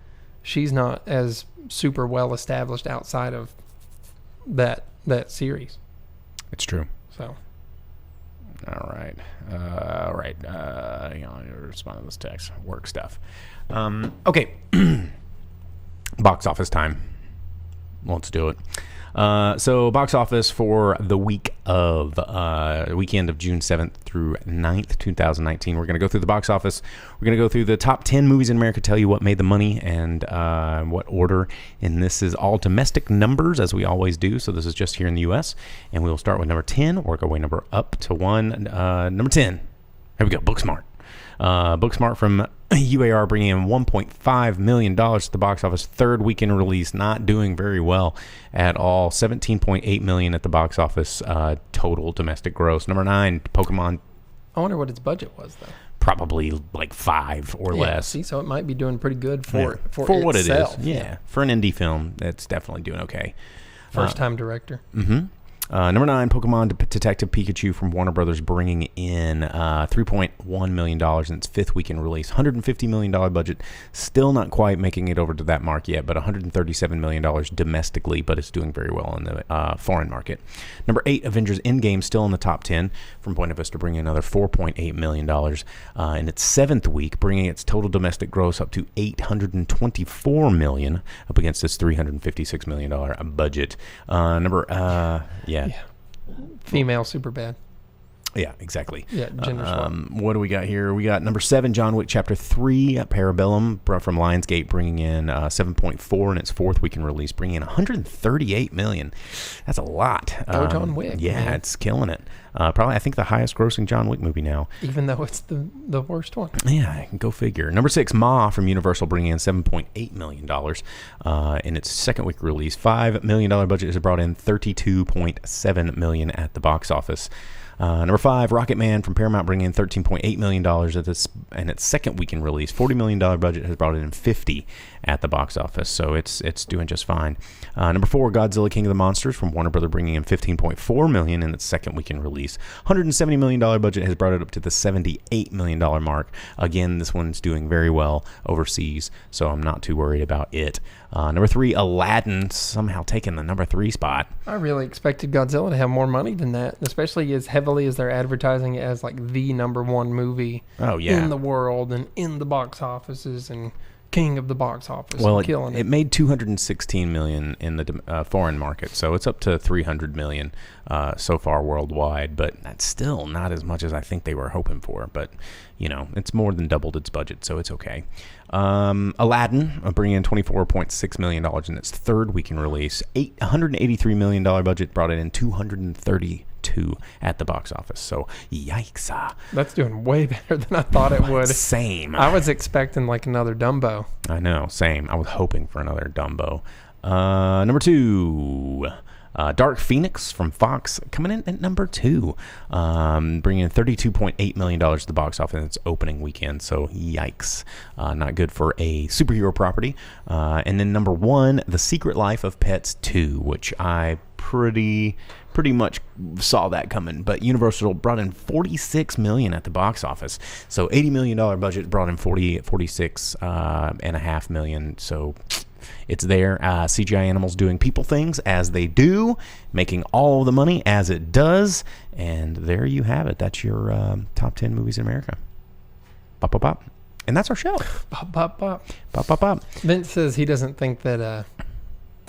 she's not as super well established outside of that series. It's true. So, all right. Respond to this text. Work stuff. Okay. Box office time. Let's do it. So box office for the weekend of June 7th through 9th, 2019. We're going to go through the box office. We're going to go through the top 10 movies in America, tell you what made the money and what order. And this is all domestic numbers, as we always do. So this is just here in the U.S. And we'll start with number 10, work our way number up to 1. Number 10. Here we go, Booksmart. Booksmart from UAR bringing in $1.5 million to the box office. Third weekend release, not doing very well at all. $17.8 million at the box office total domestic gross. Number 9, Pokemon. I wonder what its budget was, though. Probably like 5 or less. See, so it might be doing pretty good for what it itself. is. Yeah, for an indie film, it's definitely doing okay. First-time director. Mm-hmm. Number 9, Pokemon Detective Pikachu from Warner Brothers, bringing in $3.1 million in its 5th weekend release. $150 million budget. Still not quite making it over to that mark yet, but $137 million domestically, but it's doing very well in the foreign market. Number 8, Avengers Endgame, still in the top 10 from Buena Vista, bringing another $4.8 million in its 7th week, bringing its total domestic gross up to $824 million, up against its $356 million budget. Yeah. Female Superbad. Yeah, exactly. Yeah, gender swap. What do we got here? We got number 7, John Wick Chapter 3, Parabellum from Lionsgate, bringing in 7.4 in its 4th weekend release, bringing in $138 million. That's a lot. John Wick. Yeah, man. it's killing it. Probably, I think, the highest grossing John Wick movie now. Even though it's the worst one. Yeah, go figure. Number 6, Ma from Universal, bringing in $7.8 million in its 2nd week release. $5 million budget has brought in $32.7 million at the box office. Number 5, Rocket Man from Paramount, bringing in $13.8 million in its 2nd weekend release. $40 million budget has brought in $50 at the box office, so it's doing just fine. Number 4, Godzilla King of the Monsters from Warner Bros. Bringing in $15.4 million in its 2nd weekend release. $170 million budget has brought it up to the $78 million mark. Again, this one's doing very well overseas, so I'm not too worried about it. Number 3, Aladdin, somehow taking the number 3 spot. I really expected Godzilla to have more money than that, especially as heavily as they're advertising it as like the number 1 movie in the world and in the box offices and king of the box office. Well, killing it made $216 million in the foreign market, so it's up to $300 million so far worldwide, but that's still not as much as I think they were hoping for. But it's more than doubled its budget, so it's okay. Aladdin bringing in $24.6 million in its 3rd weekend release. $183 million budget brought it in $232 at the box office. So yikes! That's doing way better than I thought it would. Same. I was expecting like another Dumbo. I know. Same. I was hoping for another Dumbo. Number 2. Dark Phoenix from Fox coming in at number 2, bringing in $32.8 million to the box office in its opening weekend. So yikes, not good for a superhero property. And then number 1, The Secret Life of Pets 2, which I pretty much saw that coming, but Universal brought in $46 million at the box office. So $80 million budget brought in $46.5 million. So it's there. CGI animals doing people things as they do, making all the money as it does. And there you have it. That's your top 10 movies in America. Pop, pop, pop. And that's our show. Pop, pop, pop. Pop, pop, pop. Vince says he doesn't think that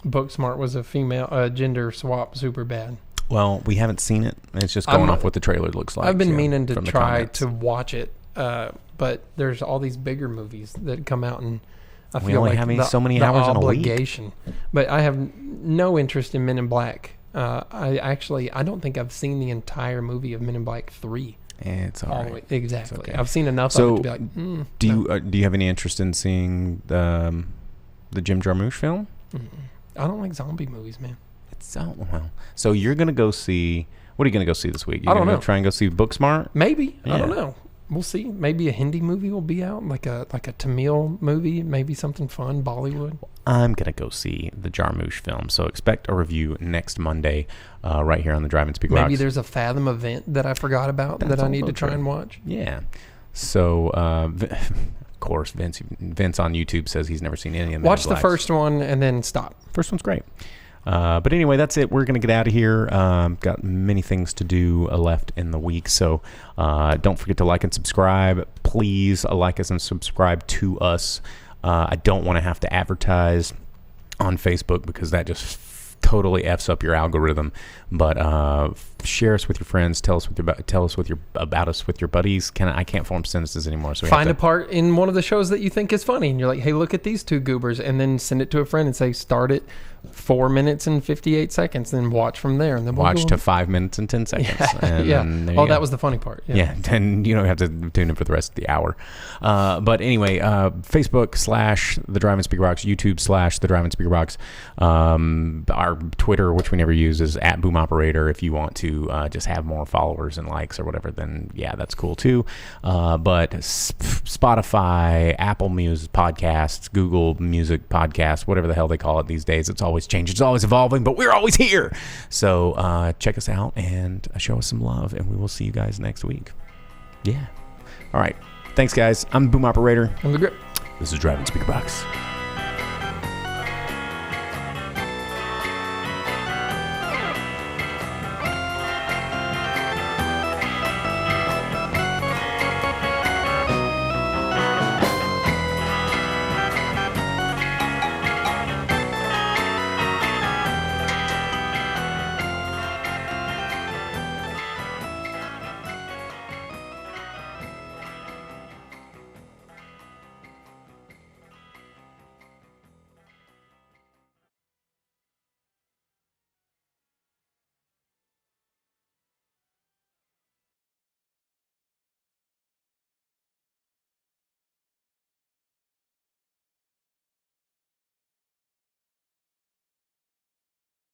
Booksmart was a female gender swap super bad. Well, we haven't seen it. It's just going off what the trailer looks like. I've been meaning to try to watch it, but there's all these bigger movies that come out, and I feel like so many hours in a week. But I have no interest in Men in Black. I don't think I've seen the entire movie of Men in Black 3. It's all right. Exactly. Okay. I've seen enough of it to be like, do you have any interest in seeing the Jim Jarmusch film? I don't like zombie movies, man. So you're gonna go see? What are you gonna go see this week? I don't know. Try and go see Booksmart? Maybe. Yeah. I don't know. We'll see. Maybe a Hindi movie will be out, like a Tamil movie, maybe something fun, Bollywood. I'm gonna go see the Jarmusch film, so expect a review next Monday, right here on the Drive and Speak Rocks. Maybe there's a Fathom event that I forgot about that I need to try and watch. Yeah. So, of course, Vince on YouTube says he's never seen any of them. Watch the first one and then stop. First one's great. But anyway, that's it. We're going to get out of here. Got many things to do left in the week. So don't forget to like and subscribe. Please like us and subscribe to us. I don't want to have to advertise on Facebook because that just totally F's up your algorithm. But share us with your friends. Tell us about us with your buddies. I can't form sentences anymore. So find a part in one of the shows that you think is funny, and you're like, "Hey, look at these two goobers," and then send it to a friend and say, "Start it 4 minutes and 58 seconds, then watch from there." And then watch to 5 minutes and 10 seconds. Yeah. Oh, that was the funny part. Yeah. Then you don't have to tune in for the rest of the hour. But anyway, Facebook / The Drive and Speaker Box, YouTube / The Drive and Speaker Box. Our Twitter, which we never use, is @BoomOperator. If you want to just have more followers and likes or whatever, then yeah, that's cool too. But Spotify, Apple Music Podcasts, Google Music Podcasts, whatever the hell they call it these days, it's always changing, it's always evolving, but we're always here. So check us out and show us some love, and we will see you guys next week. Yeah. All right. Thanks, guys. I'm Boom Operator. I'm the Grip. This is Drive and Speaker Box.